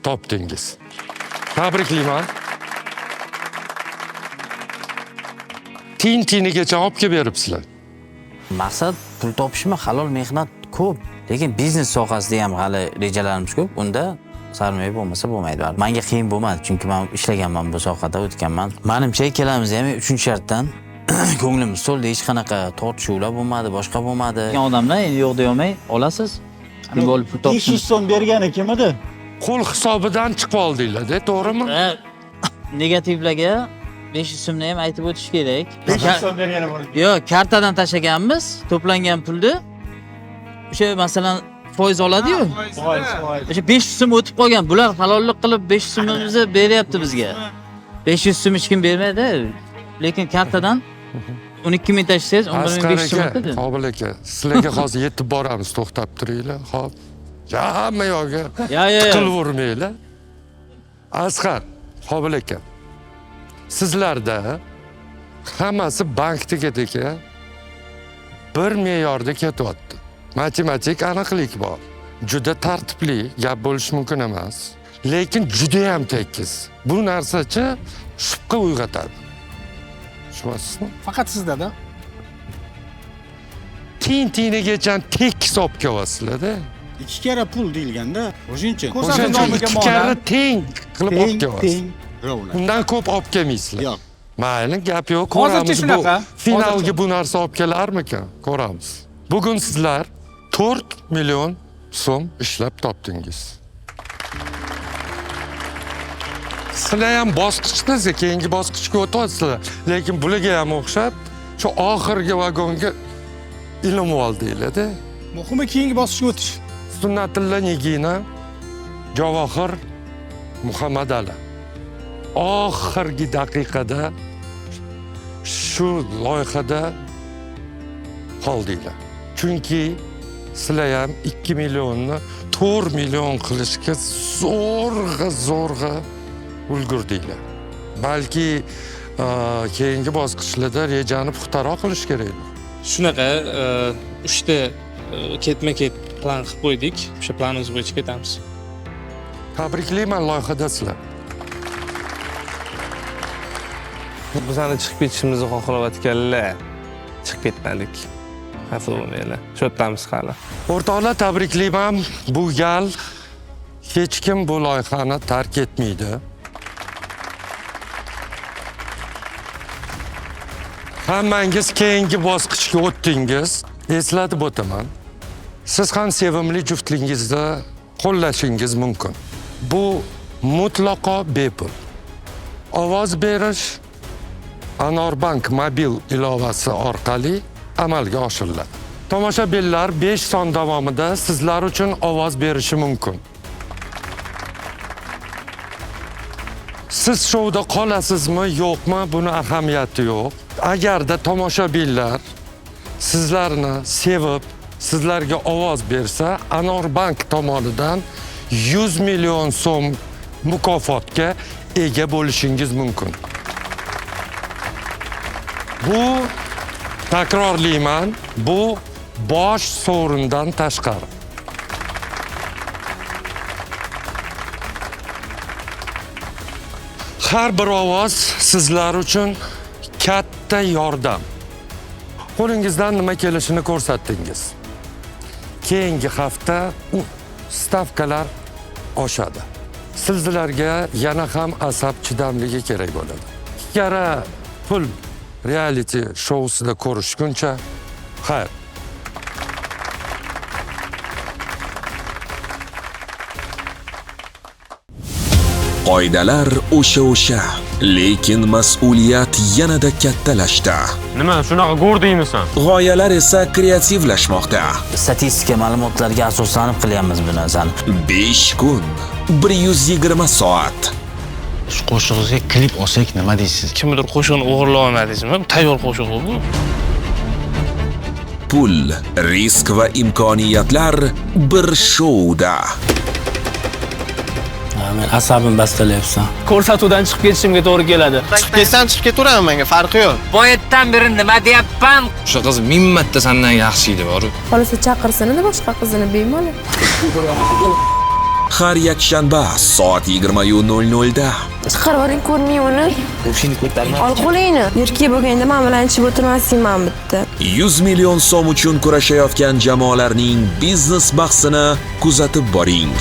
topdingiz. Tabriklayman. Tiyinigacha olib kelib beribsizlar. Maqsad pul topishmi, halol mehnat ko'p, lekin biznes sohasida ham hali rejalarimiz ko'p. Unda sarmoya bo'lmasa bo'lmaydi. Menga qiyin bo'lmadi, chunki men ishlaganman bu sohada, o'tganman. Menimcha ikkalamiz ham 3-shartdan ko'nglimiz to'ldi, hech qanaqa tortishuvlar bo'lmadi, boshqa bo'lmadi. Odamlar endi yo'q deyolmay olasiz. Nima bo'lib pul topsin? 500 so'm bergani kim edi? Qo'l hisobidan chiqib oldinglar-da, to'g'rimi? Negativlarga 500 so'mni ham aytib o'tish kerak. 500 so'm bergani bor. Yo'q, kartadan tashlaganmiz, to'plangan pulni. O'sha masalan foiz oladi-yu. O'sha 500 so'm o'tib qolgan. Bular halollik qilib 500 so'mimizni beryapti bizga. 500 so'm hech kim bermaydi. Lekin kartadan 12 ming tashlasangiz, 11 ming 500 so'm o'tadi. Qobil aka, sizlarga hozir yetib boramiz, to'xtab turinglar. Xo'p. Hamma yo'g'i. Tiqilavermanglar. Asqar, Qobil aka. Sizlarda hammasi bankdagidek bir me'yorda ketyapti. Matematik aniqlik bor. Juda tartibli gap bo'lishi mumkin emas, lekin juda ham tekis. Bu narsachi shubha uyg'otadi. Tushunasizmi? Faqat sizda-da. Tiyinigacha tekis olib kelyapsizlar-da. 2 karra pul deyilganda, o'shuncha. O'shancha 2 karra teng qilib olib kelyapsiz. Undan ko'p olib kelmaysizlar. Yo'q. Mayli, gap yo'q. Ko'ramiz bu finalga bu narsa olib kelarmikan? Ko'ramiz. Bugun sizlar 4 million so'm ishlab topdingiz. Sizlar ham bosqichda, keyingi bosqichga o'tyapsizlar. Lekin bularga ham o'xshab, shu oxirgi vagonga ilinib oldinglar-da. Muhimi keyingi bosqichga o'tish. Sunnatulla Nigina, Javohir Muhammadali. Oxirgi daqiqada shu loyihada qoldinglar. Chunki sizlar ham 2 millionni 4 million qilishga zo'rg'a ulgurdinglar. Balki keyingi bosqichlarda rejani puxtaroq qilish kerak. Shunaqa 3 ta ketma-ket plan qilib qo'ydik. O'sha planimiz bo'yicha ketamiz. Tabriklayman loyihadasizlar. Bizani chiqib ketishimizni xohlayotganlar chiqib ketmadik. Xafa bo'lmanglar. Shu yerdamiz hali. O'rtoqlar, tabriklayman. Bu gal hech kim bu loyihani tark etmaydi. Hammangiz keyingi bosqichga o'tdingiz. Eslatib o'taman. Siz ham sevimli juftligingizni qo'llashingiz mumkin. Bu mutlaqo bepul. Ovoz berish Anorbank mobil ilovasi orqali amalga oshiriladi. Tomoshabinlar 5 son davomida sizlar uchun ovoz berishi mumkin. Siz shouda qolasizmi, yo'qmi, buni ahamiyati yo'q. Agarda tomoshabinlar sizlarni sevib, sizlarga ovoz bersa, Anorbank tomonidan 100 million so'm mukofotga ega bo'lishingiz mumkin. Bu, takrorlayman, bu bosh sovrindan tashqari. Har bir ovoz sizlar uchun katta yordam. Qo'lingizdan nima kelishini ko'rsatdingiz. Keyingi hafta stavkalar oshadi. Sizlarga yana ham asab chidamligi kerak bo'ladi. Ikkara pul reality showsida ko'rishguncha xayr. Qoidalar o'sha, lekin mas'uliyat yanada kattalashdi. Nima, shunaqa go'rdingmisan? G'oyalar esa kreativlashmoqda. Statistika ma'lumotlarga asoslanib qilyapmiz bu narsani. 5 kun, 120 soat. Shu qo'shig'ingizga klip olsak nima deysiz? Kimdir qo'shig'ini o'g'irlab olmadingizmi? Tayyor qo'shiq bu. Pul, risk va imkoniyatlar bir shouda. Men asabim bastalayapsan. Ko'rsatuvdan chiqib ketishimga to'g'ri keladi. Chiqib ketsam chiqib ketaveraman, menga farqi yo'q. Boyatdan beri nima deyapman? O'sha qiz 1000 marta sendan yaxshi edi, boru. Xolasa chaqirsin-da boshqa qizini bemalol. Har yakshanba soat 20:00 da. Chiqarib yuboring, ko'rmay uni. Shuni ko'tarma. Ol qo'lingni. Yurtga bo'lganda men bilan ichib o'tirmasingman bitta. 100 million so'm uchun kurashayotgan jamoalarning biznes bahsini kuzatib boring.